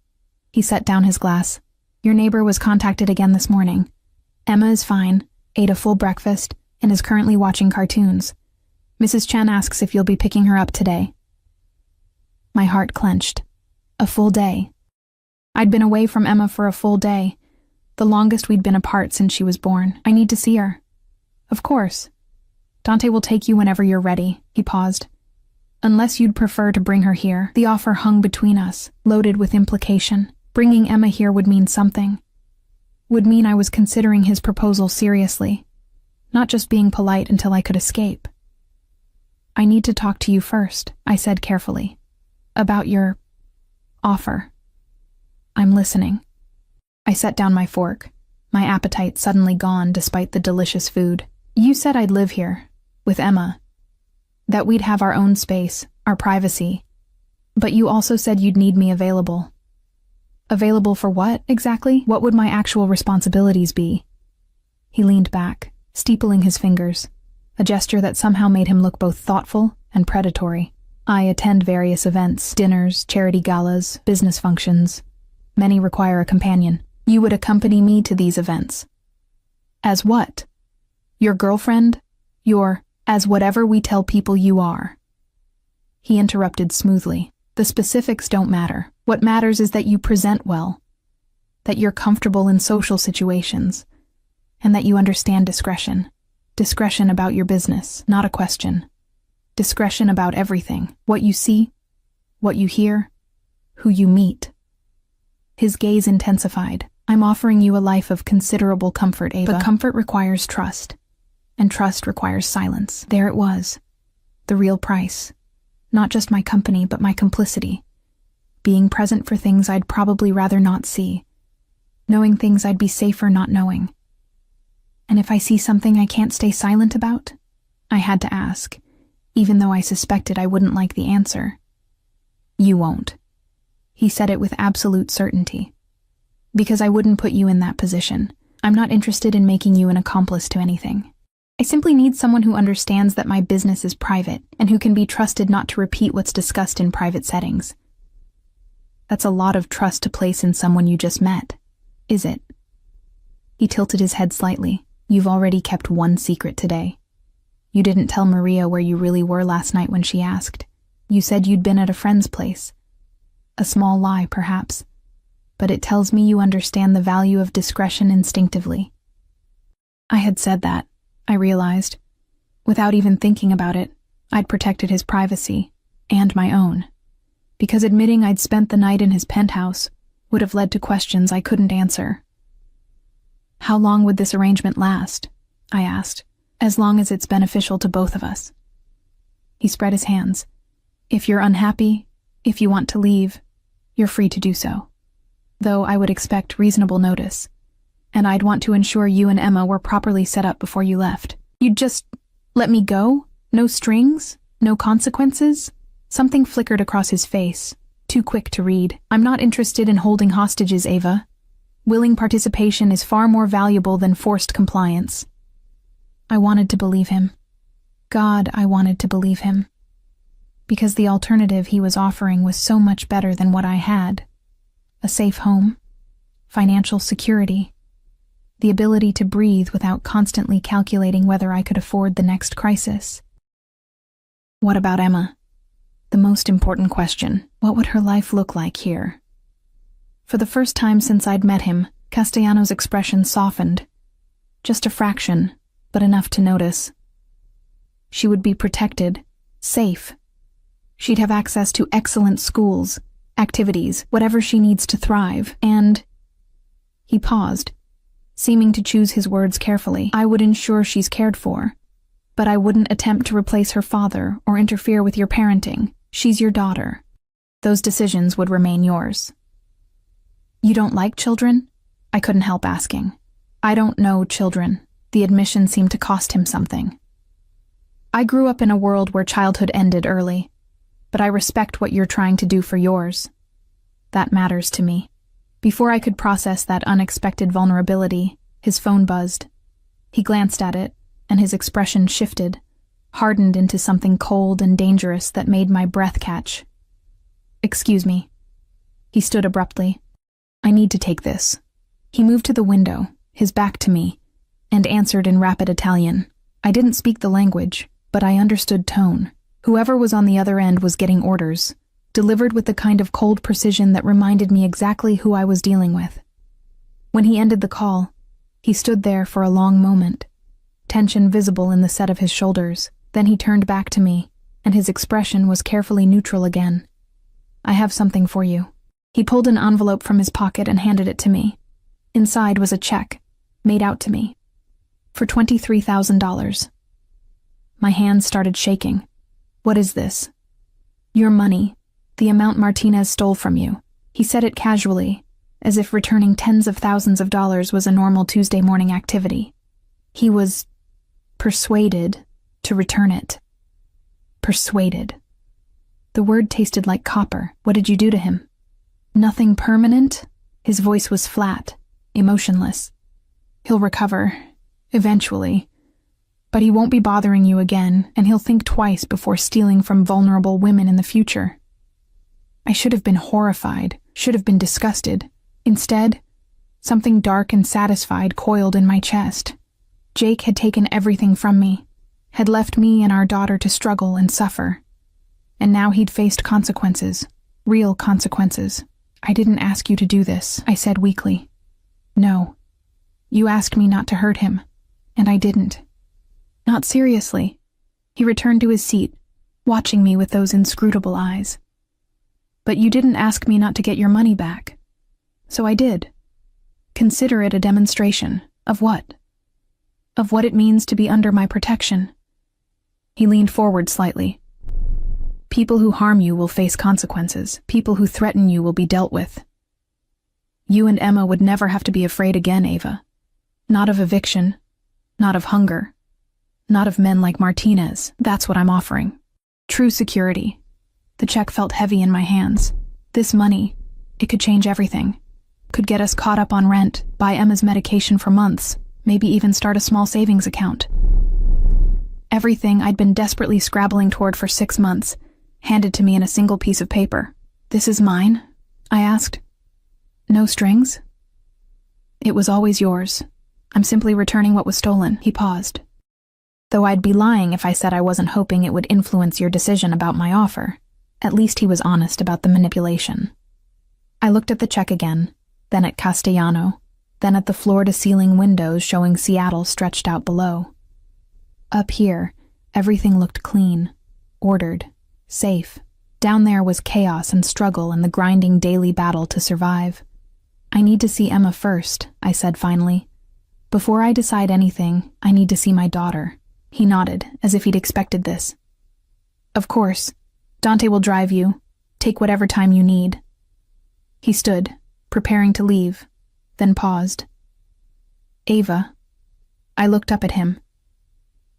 Speaker 1: He set down his glass. "Your neighbor was contacted again this morning. Emma is fine, ate a full breakfast, and is currently watching cartoons. Mrs. Chen asks if you'll be picking her up today." My heart clenched. A full day. I'd been away from Emma for a full day, the longest we'd been apart since she was born. "I need to see her." "Of course. Dante will take you whenever you're ready." He paused. "Unless you'd prefer to bring her here." The offer hung between us, loaded with implication. Bringing Emma here would mean something. Would mean I was considering his proposal seriously, not just being polite until I could escape. "I need to talk to you first," I said carefully. "About your offer." "I'm listening." I set down my fork, my appetite suddenly gone despite the delicious food. "You said I'd live here, with Emma. That we'd have our own space, our privacy. But you also said you'd need me available." "Available for what, exactly? What would my actual responsibilities be?" He leaned back, steepling his fingers, a gesture that somehow made him look both thoughtful and predatory. "I attend various events, dinners, charity galas, business functions. Many require a companion. You would accompany me to these events." "As what? Your girlfriend? As whatever we tell people you are." He interrupted smoothly. "The specifics don't matter. What matters is that you present well, that you're comfortable in social situations, and that you understand discretion. Discretion about your business, not a question. Discretion about everything. What you see, what you hear, who you meet." His gaze intensified. "I'm offering you a life of considerable comfort, Ava. But comfort requires trust, and trust requires silence." There it was. The real price. Not just my company, but my complicity. Being present for things I'd probably rather not see. Knowing things I'd be safer not knowing. And if I see something I can't stay silent about, I had to ask, even though I suspected I wouldn't like the answer. "You won't." He said it with absolute certainty. "Because I wouldn't put you in that position. I'm not interested in making you an accomplice to anything. I simply need someone who understands that my business is private and who can be trusted not to repeat what's discussed in private settings." That's a lot of trust to place in someone you just met, is it? He tilted his head slightly. You've already kept one secret today. You didn't tell Maria where you really were last night when she asked. You said you'd been at a friend's place. A small lie, perhaps, but it tells me you understand the value of discretion instinctively. I had said that, I realized. Without even thinking about it, I'd protected his privacy, and my own, because admitting I'd spent the night in his penthouse would have led to questions I couldn't answer. How long would this arrangement last? I asked. As long as it's beneficial to both of us. He spread his hands. If you're unhappy, if you want to leave, you're free to do so. Though I would expect reasonable notice, and I'd want to ensure you and Emma were properly set up before you left. You'd just let me go? No strings? No consequences? Something flickered across his face, too quick to read. I'm not interested in holding hostages, Ava. Willing participation is far more valuable than forced compliance. I wanted to believe him. God, I wanted to believe him. Because the alternative he was offering was so much better than what I had. A safe home, financial security, the ability to breathe without constantly calculating whether I could afford the next crisis. What about Emma? The most important question. What would her life look like here? For the first time since I'd met him, Castellano's expression softened. Just a fraction, but enough to notice. She would be protected, safe. She'd have access to excellent schools, activities, whatever she needs to thrive, and... He paused, seeming to choose his words carefully. I would ensure she's cared for, but I wouldn't attempt to replace her father or interfere with your parenting. She's your daughter. Those decisions would remain yours. You don't like children? I couldn't help asking. I don't know children. The admission seemed to cost him something. I grew up in a world where childhood ended early, but I respect what you're trying to do for yours. That matters to me. Before I could process that unexpected vulnerability, his phone buzzed. He glanced at it, and his expression shifted, hardened into something cold and dangerous that made my breath catch. Excuse me. He stood abruptly. I need to take this. He moved to the window, his back to me, and answered in rapid Italian. I didn't speak the language, but I understood tone. Whoever was on the other end was getting orders, delivered with the kind of cold precision that reminded me exactly who I was dealing with. When he ended the call, he stood there for a long moment, tension visible in the set of his shoulders. Then he turned back to me, and his expression was carefully neutral again. I have something for you. He pulled an envelope from his pocket and handed it to me. Inside was a check, made out to me, for $23,000. My hands started shaking. What is this? Your money, the amount Martinez stole from you. He said it casually, as if returning tens of thousands of dollars was a normal Tuesday morning activity. He was persuaded to return it. Persuaded. The word tasted like copper. What did you do to him? Nothing permanent? His voice was flat, emotionless. He'll recover, eventually. But he won't be bothering you again, and he'll think twice before stealing from vulnerable women in the future. I should have been horrified, should have been disgusted. Instead, something dark and satisfied coiled in my chest. Jake had taken everything from me, had left me and our daughter to struggle and suffer. And now he'd faced consequences, real consequences. I didn't ask you to do this, I said weakly. No. You asked me not to hurt him, and I didn't. Not seriously. He returned to his seat, watching me with those inscrutable eyes. But you didn't ask me not to get your money back. So I did. Consider it a demonstration. Of what? Of what it means to be under my protection. He leaned forward slightly. People who harm you will face consequences. People who threaten you will be dealt with. You and Emma would never have to be afraid again, Ava. Not of eviction. Not of hunger. Not of men like Martinez. That's what I'm offering. True security. The check felt heavy in my hands. This money, it could change everything. Could get us caught up on rent, buy Emma's medication for months, maybe even start a small savings account. Everything I'd been desperately scrabbling toward for 6 months, handed to me in a single piece of paper. This is mine? I asked. No strings? It was always yours. I'm simply returning what was stolen." He paused. "Though I'd be lying if I said I wasn't hoping it would influence your decision about my offer." At least he was honest about the manipulation. I looked at the check again, then at Castellano, then at the floor-to-ceiling windows showing Seattle stretched out below. Up here, everything looked clean, ordered, safe. Down there was chaos and struggle and the grinding daily battle to survive. "I need to see Emma first," I said finally. "Before I decide anything, I need to see my daughter." He nodded, as if he'd expected this. "Of course. Dante will drive you. Take whatever time you need." He stood, preparing to leave, then paused. "Ava." I looked up at him.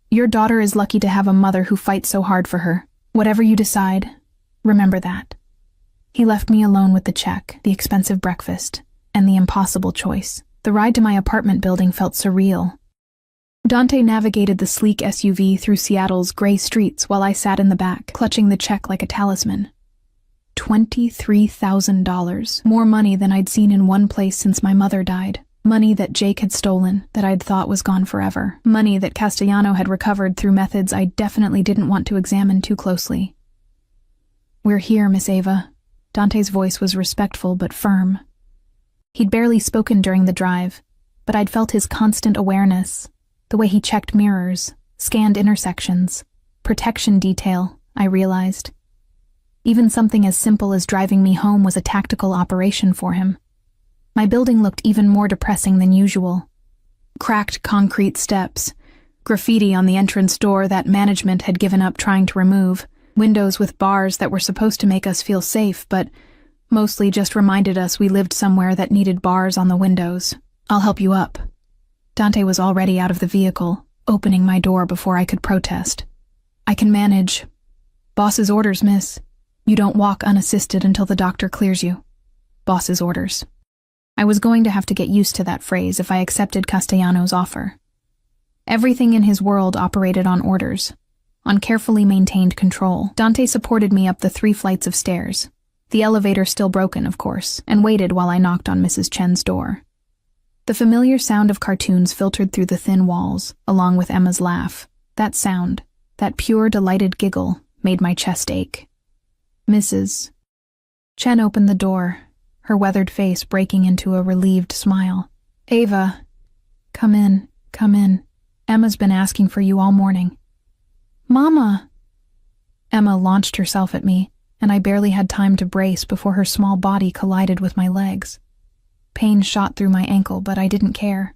Speaker 1: "Your daughter is lucky to have a mother who fights so hard for her. Whatever you decide, remember that." He left me alone with the check, the expensive breakfast, and the impossible choice. The ride to my apartment building felt surreal. Dante navigated the sleek SUV through Seattle's gray streets while I sat in the back, clutching the check like a talisman. $23,000, more money than I'd seen in one place since my mother died. Money that Jake had stolen, that I'd thought was gone forever. Money that Castellano had recovered through methods I definitely didn't want to examine too closely. "We're here, Miss Ava." Dante's voice was respectful but firm. He'd barely spoken during the drive, but I'd felt his constant awareness. The way he checked mirrors, scanned intersections, protection detail, I realized. Even something as simple as driving me home was a tactical operation for him. My building looked even more depressing than usual. Cracked concrete steps, graffiti on the entrance door that management had given up trying to remove, windows with bars that were supposed to make us feel safe, but mostly just reminded us we lived somewhere that needed bars on the windows. "I'll help you up." Dante was already out of the vehicle, opening my door before I could protest. "I can manage." "Boss's orders, miss. You don't walk unassisted until the doctor clears you." Boss's orders. I was going to have to get used to that phrase if I accepted Castellano's offer. Everything in his world operated on orders, on carefully maintained control. Dante supported me up the 3 flights of stairs, the elevator still broken, of course, and waited while I knocked on Mrs. Chen's door. The familiar sound of cartoons filtered through the thin walls, along with Emma's laugh. That sound, that pure, delighted giggle, made my chest ache. "Mrs." Chen opened the door, her weathered face breaking into a relieved smile. "Ava, come in, come in. Emma's been asking for you all morning." "Mama!" Emma launched herself at me, and I barely had time to brace before her small body collided with my legs. Pain shot through my ankle, but I didn't care.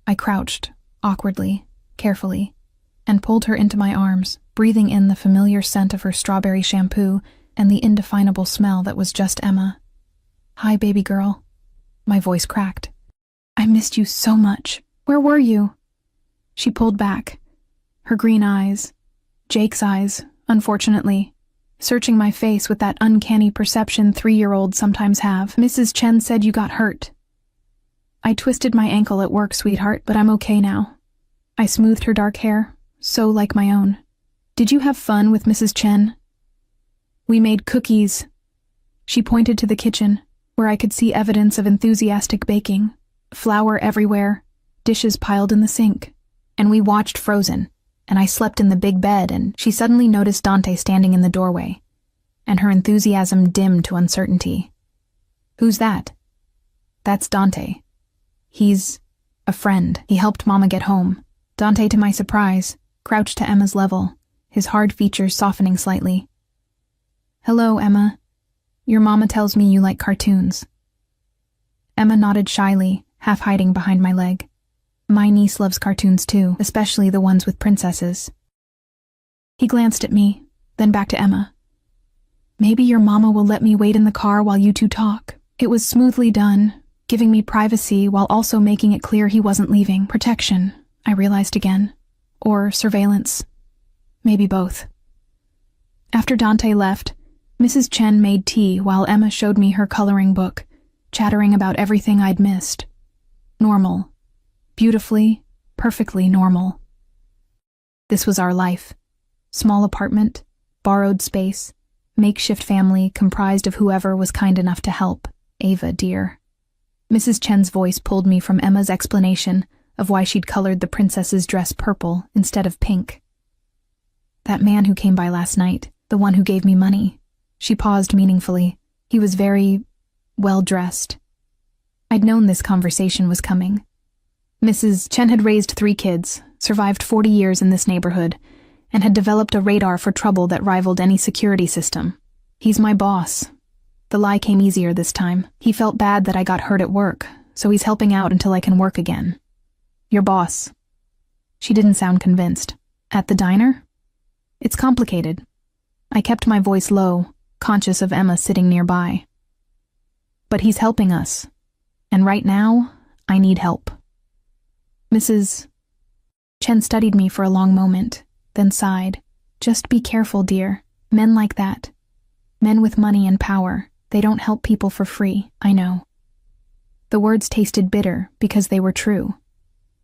Speaker 1: I crouched, awkwardly, carefully, and pulled her into my arms, breathing in the familiar scent of her strawberry shampoo and the indefinable smell that was just Emma. "Hi, baby girl." My voice cracked. "I missed you so much. Where were you?" She pulled back, her green eyes, Jake's eyes, unfortunately, searching my face with that uncanny perception 3-year-olds sometimes have. "Mrs. Chen said you got hurt." "I twisted my ankle at work, sweetheart, but I'm okay now." I smoothed her dark hair, so like my own. "Did you have fun with Mrs. Chen?" "We made cookies." She pointed to the kitchen, where I could see evidence of enthusiastic baking, flour everywhere, dishes piled in the sink. "And we watched Frozen, and I slept in the big bed," and she suddenly noticed Dante standing in the doorway, and her enthusiasm dimmed to uncertainty. "Who's that?" "That's Dante. He's a friend. He helped Mama get home." Dante, to my surprise, crouched to Emma's level, his hard features softening slightly. "Hello, Emma. Your mama tells me you like cartoons." Emma nodded shyly, half hiding behind my leg. "My niece loves cartoons too, especially the ones with princesses." He glanced at me, then back to Emma. "Maybe your mama will let me wait in the car while you two talk." It was smoothly done, giving me privacy while also making it clear he wasn't leaving. Protection, I realized again. Or surveillance. Maybe both. After Dante left, Mrs. Chen made tea while Emma showed me her coloring book, chattering about everything I'd missed. Normal. Beautifully, perfectly normal. This was our life. Small apartment, borrowed space, makeshift family comprised of whoever was kind enough to help. Ava, dear. Mrs. Chen's voice pulled me from Emma's explanation, of why she'd colored the princess's dress purple instead of pink. That man who came by last night, the one who gave me money. She paused meaningfully. He was very well-dressed. I'd known this conversation was coming. Mrs. Chen had raised 3 kids, survived 40 years in this neighborhood, and had developed a radar for trouble that rivaled any security system. He's my boss. The lie came easier this time. He felt bad that I got hurt at work, so he's helping out until I can work again. Your boss. She didn't sound convinced. At the diner? It's complicated. I kept my voice low, conscious of Emma sitting nearby. But he's helping us. And right now, I need help. Mrs. Chen studied me for a long moment, then sighed. Just be careful, dear. Men like that. Men with money and power. They don't help people for free, I know. The words tasted bitter because they were true.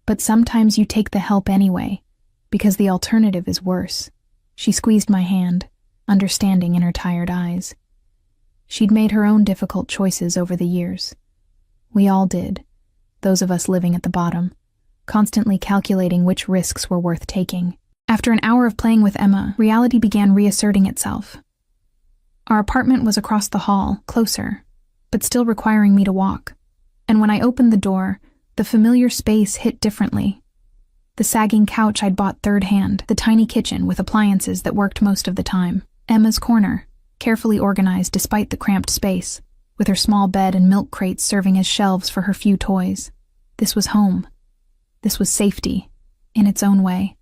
Speaker 1: But sometimes you take the help anyway, because the alternative is worse. She squeezed my hand, understanding in her tired eyes. She'd made her own difficult choices over the years. We all did, those of us living at the bottom, constantly calculating which risks were worth taking. After an hour of playing with Emma, reality began reasserting itself. Our apartment was across the hall, closer, but still requiring me to walk. And when I opened the door, the familiar space hit differently. The sagging couch I'd bought third-hand, the tiny kitchen with appliances that worked most of the time, Emma's corner, carefully organized despite the cramped space, with her small bed and milk crates serving as shelves for her few toys. This was home. This was safety, in its own way.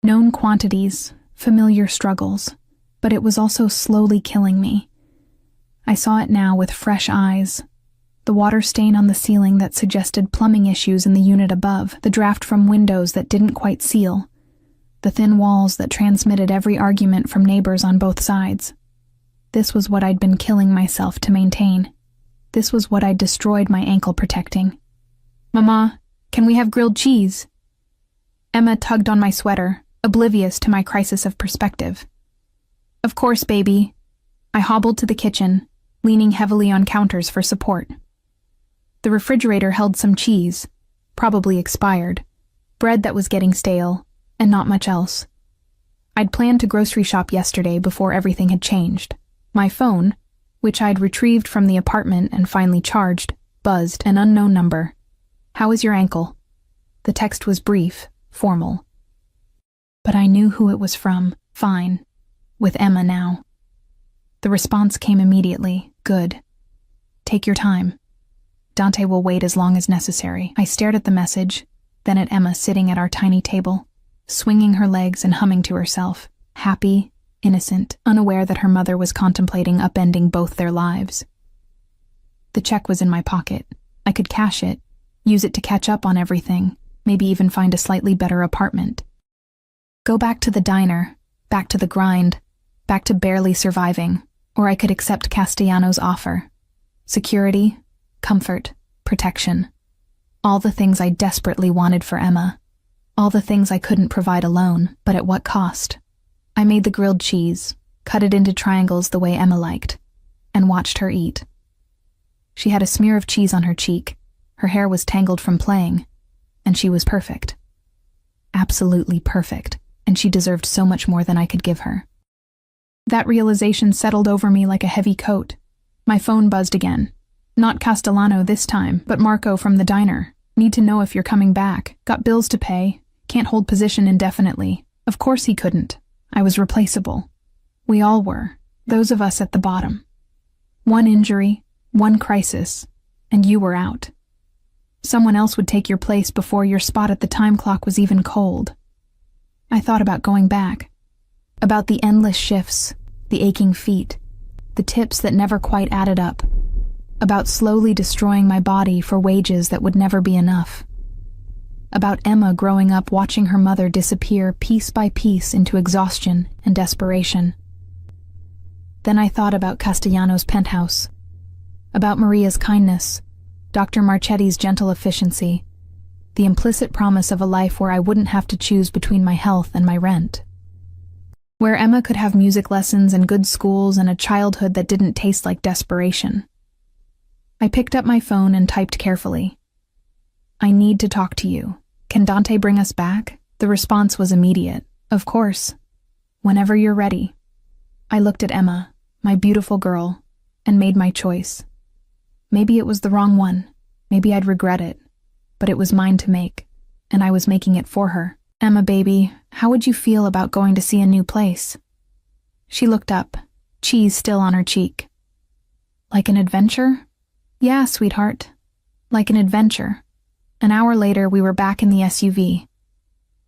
Speaker 1: Known quantities, familiar struggles, but it was also slowly killing me. I saw it now with fresh eyes. The water stain on the ceiling that suggested plumbing issues in the unit above, the draft from windows that didn't quite seal, the thin walls that transmitted every argument from neighbors on both sides. This was what I'd been killing myself to maintain. This was what I'd destroyed my ankle protecting. Mama, can we have grilled cheese? Emma tugged on my sweater, oblivious to my crisis of perspective. Of course, baby. I hobbled to the kitchen, leaning heavily on counters for support. The refrigerator held some cheese, probably expired, bread that was getting stale, and not much else. I'd planned to grocery shop yesterday before everything had changed. My phone, which I'd retrieved from the apartment and finally charged, buzzed an unknown number. How is your ankle? The text was brief, formal. But I knew who it was from. Fine. With Emma now. The response came immediately. Good. Take your time. Dante will wait as long as necessary. I stared at the message, then at Emma sitting at our tiny table, swinging her legs and humming to herself, happy, innocent, unaware that her mother was contemplating upending both their lives. The check was in my pocket. I could cash it, use it to catch up on everything, maybe even find a slightly better apartment. Go back to the diner, back to the grind, back to barely surviving, or I could accept Castellano's offer. Security, comfort, protection. All the things I desperately wanted for Emma. All the things I couldn't provide alone, but at what cost? I made the grilled cheese, cut it into triangles the way Emma liked, and watched her eat. She had a smear of cheese on her cheek, her hair was tangled from playing, and she was perfect. Absolutely perfect, and she deserved so much more than I could give her. That realization settled over me like a heavy coat. My phone buzzed again. Not Castellano this time, but Marco from the diner. Need to know if you're coming back. Got bills to pay. Can't hold position indefinitely. Of course he couldn't. I was replaceable. We all were. Those of us at the bottom. One injury, one crisis, and you were out. Someone else would take your place before your spot at the time clock was even cold. I thought about going back. About the endless shifts, the aching feet, the tips that never quite added up. About slowly destroying my body for wages that would never be enough. About Emma growing up watching her mother disappear piece by piece into exhaustion and desperation. Then I thought about Castellano's penthouse, about Maria's kindness, Dr. Marchetti's gentle efficiency, the implicit promise of a life where I wouldn't have to choose between my health and my rent. Where Emma could have music lessons and good schools and a childhood that didn't taste like desperation. I picked up my phone and typed carefully. I need to talk to you. Can Dante bring us back? The response was immediate. Of course. Whenever you're ready. I looked at Emma, my beautiful girl, and made my choice. Maybe it was the wrong one. Maybe I'd regret it. But it was mine to make, and I was making it for her. Emma, baby, how would you feel about going to see a new place? She looked up, cheese still on her cheek. Like an adventure? Yeah, sweetheart. Like an adventure. An hour later, we were back in the SUV.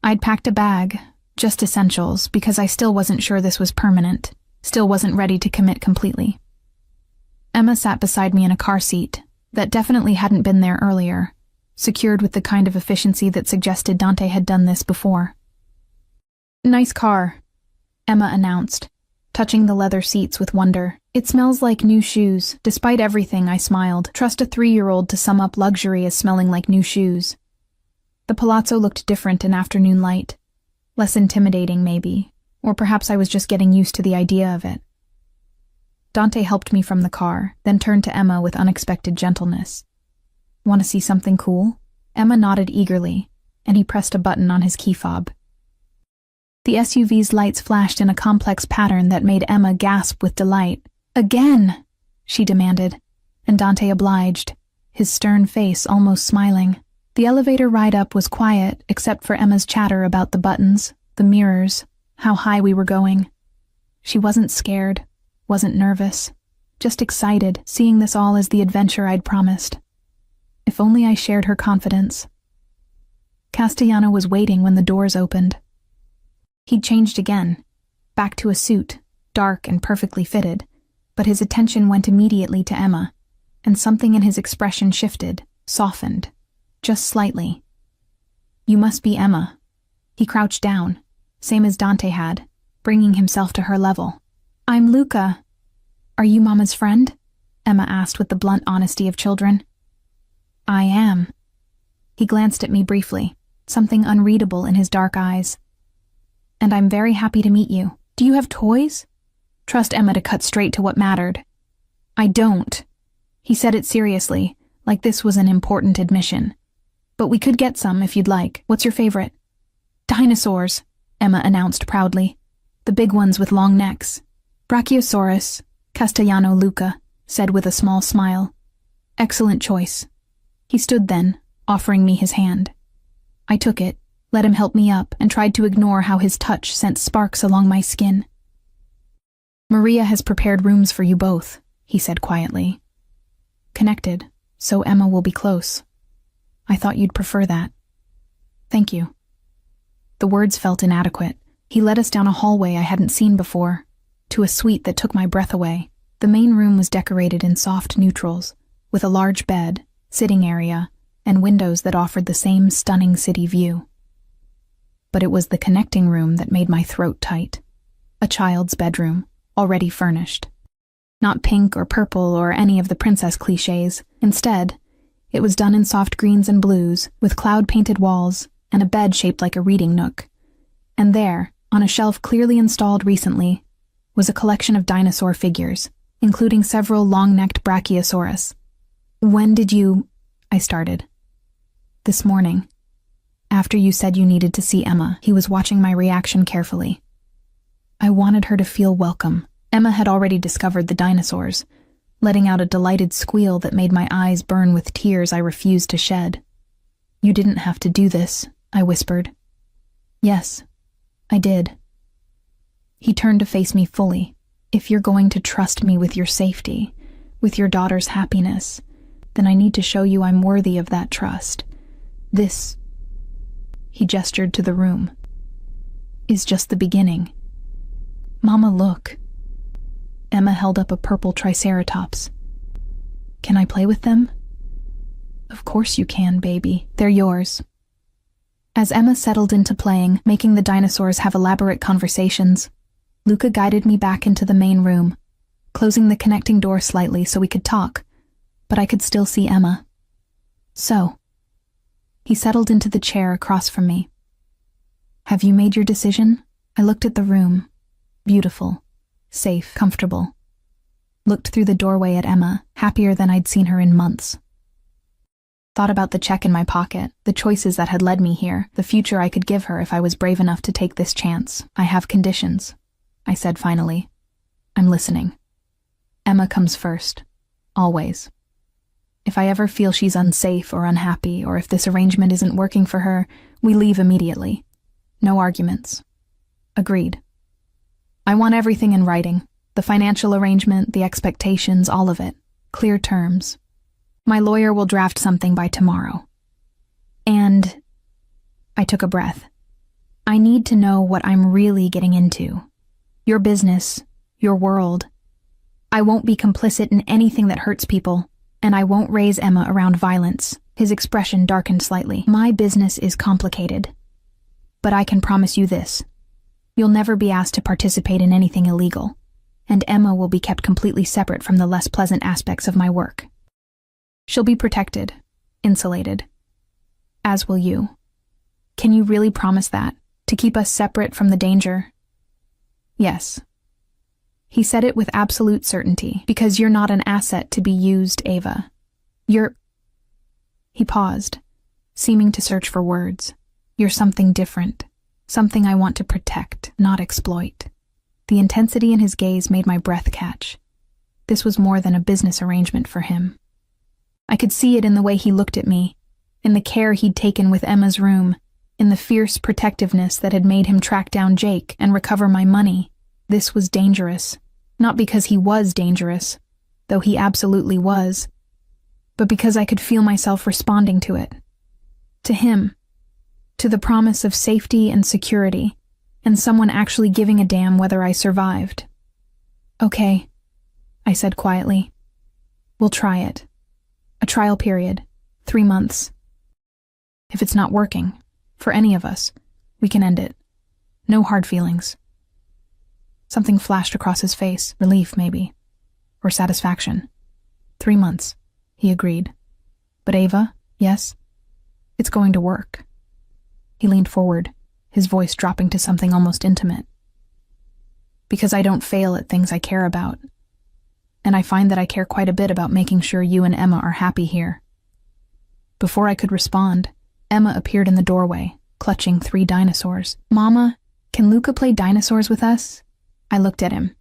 Speaker 1: I'd packed a bag, just essentials, because I still wasn't sure this was permanent, still wasn't ready to commit completely. Emma sat beside me in a car seat that definitely hadn't been there earlier, secured with the kind of efficiency that suggested Dante had done this before. Nice car, Emma announced, touching the leather seats with wonder. It smells like new shoes. Despite everything, I smiled. Trust a 3-year-old to sum up luxury as smelling like new shoes. The palazzo looked different in afternoon light. Less intimidating, maybe. Or perhaps I was just getting used to the idea of it. Dante helped me from the car, then turned to Emma with unexpected gentleness. Want to see something cool? Emma nodded eagerly, and he pressed a button on his key fob. The SUV's lights flashed in a complex pattern that made Emma gasp with delight. Again, she demanded, and Dante obliged, his stern face almost smiling. The elevator ride up was quiet except for Emma's chatter about the buttons, the mirrors, how high we were going. She wasn't scared, wasn't nervous, just excited, seeing this all as the adventure I'd promised. If only I shared her confidence. Castellano was waiting when the doors opened. He'd changed again, back to a suit, dark and perfectly fitted, but his attention went immediately to Emma, and something in his expression shifted, softened, just slightly. You must be Emma. He crouched down, same as Dante had, bringing himself to her level. I'm Luca. Are you Mama's friend? Emma asked with the blunt honesty of children. I am. He glanced at me briefly, something unreadable in his dark eyes. And I'm very happy to meet you. Do you have toys? Trust Emma to cut straight to what mattered. I don't. He said it seriously, like this was an important admission. But we could get some if you'd like. What's your favorite? Dinosaurs, Emma announced proudly. The big ones with long necks. Brachiosaurus, Castellano Luca said with a small smile. Excellent choice. He stood then, offering me his hand. I took it, let him help me up, and tried to ignore how his touch sent sparks along my skin. Maria has prepared rooms for you both, he said quietly. Connected, so Emma will be close. I thought you'd prefer that. Thank you. The words felt inadequate. He led us down a hallway I hadn't seen before, to a suite that took my breath away. The main room was decorated in soft neutrals, with a large bed, sitting area, and windows that offered the same stunning city view. But it was the connecting room that made my throat tight. A child's bedroom, already furnished. Not pink or purple or any of the princess cliches. Instead, it was done in soft greens and blues, with cloud-painted walls and a bed shaped like a reading nook. And there, on a shelf clearly installed recently, was a collection of dinosaur figures, including several long-necked Brachiosaurus. When did you... I started. This morning. After you said you needed to see Emma, he was watching my reaction carefully. I wanted her to feel welcome. Emma had already discovered the dinosaurs, letting out a delighted squeal that made my eyes burn with tears I refused to shed. You didn't have to do this, I whispered. Yes, I did. He turned to face me fully. If you're going to trust me with your safety, with your daughter's happiness, then I need to show you I'm worthy of that trust. This, he gestured to the room, is just the beginning. Mama, look. Emma held up a purple triceratops. Can I play with them? Of course you can, baby. They're yours. As Emma settled into playing, making the dinosaurs have elaborate conversations, Luca guided me back into the main room, closing the connecting door slightly so we could talk, but I could still see Emma. So, he settled into the chair across from me. Have you made your decision? I looked at the room. Beautiful, safe, comfortable. Looked through the doorway at Emma, happier than I'd seen her in months. Thought about the check in my pocket, the choices that had led me here, the future I could give her if I was brave enough to take this chance. I have conditions, I said finally. I'm listening. Emma comes first. Always. If I ever feel she's unsafe or unhappy, or if this arrangement isn't working for her, we leave immediately. No arguments. Agreed. I want everything in writing. The financial arrangement, the expectations, all of it. Clear terms. My lawyer will draft something by tomorrow. And I took a breath. I need to know what I'm really getting into. Your business, your world. I won't be complicit in anything that hurts people, and I won't raise Emma around violence. His expression darkened slightly. My business is complicated. But I can promise you this. You'll never be asked to participate in anything illegal, and Emma will be kept completely separate from the less pleasant aspects of my work. She'll be protected, insulated. As will you. Can you really promise that, to keep us separate from the danger? Yes. He said it with absolute certainty, because you're not an asset to be used, Ava. You're... He paused, seeming to search for words. You're something different, something I want to protect, not exploit. The intensity in his gaze made my breath catch. This was more than a business arrangement for him. I could see it in the way he looked at me, in the care he'd taken with Emma's room, in the fierce protectiveness that had made him track down Jake and recover my money. This was dangerous, not because he was dangerous, though he absolutely was, but because I could feel myself responding to it. To him. To the promise of safety and security, and someone actually giving a damn whether I survived. Okay, I said quietly. We'll try it. A trial period, 3 months. If it's not working, for any of us, we can end it. No hard feelings. Something flashed across his face, relief maybe, or satisfaction. 3 months, he agreed. But Ava, yes, it's going to work. He leaned forward, his voice dropping to something almost intimate. Because I don't fail at things I care about. And I find that I care quite a bit about making sure you and Emma are happy here. Before I could respond, Emma appeared in the doorway, clutching 3 dinosaurs. Mama, can Luca play dinosaurs with us? I looked at him,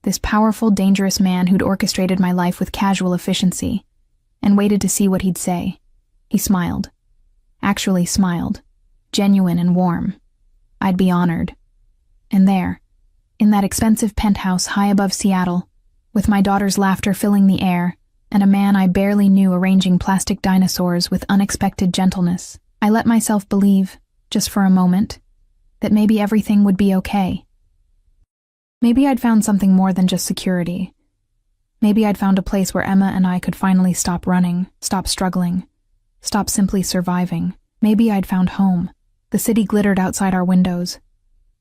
Speaker 1: this powerful, dangerous man who'd orchestrated my life with casual efficiency, and waited to see what he'd say. He smiled. Actually smiled. Genuine and warm. I'd be honored. And there, in that expensive penthouse high above Seattle, with my daughter's laughter filling the air, and a man I barely knew arranging plastic dinosaurs with unexpected gentleness, I let myself believe, just for a moment, that maybe everything would be okay. Maybe I'd found something more than just security. Maybe I'd found a place where Emma and I could finally stop running, stop struggling, stop simply surviving. Maybe I'd found home. The city glittered outside our windows.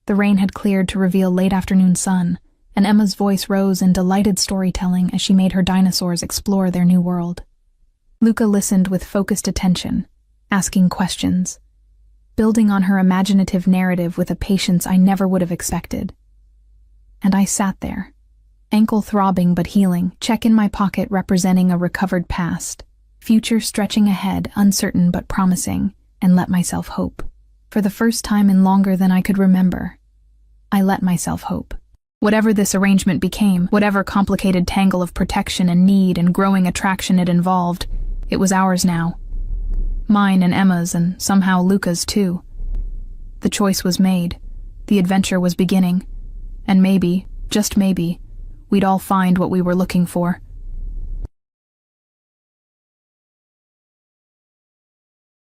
Speaker 1: The rain had cleared to reveal late afternoon sun, and Emma's voice rose in delighted storytelling as she made her dinosaurs explore their new world. Luca listened with focused attention, asking questions, building on her imaginative narrative with a patience I never would have expected. And I sat there, ankle throbbing but healing, check in my pocket representing a recovered past, future stretching ahead, uncertain but promising, and let myself hope. For the first time in longer than I could remember, I let myself hope. Whatever this arrangement became, whatever complicated tangle of protection and need and growing attraction it involved, it was ours now. Mine and Emma's, and somehow Luca's too. The choice was made. The adventure was beginning. And maybe, just maybe, we'd all find what we were looking for.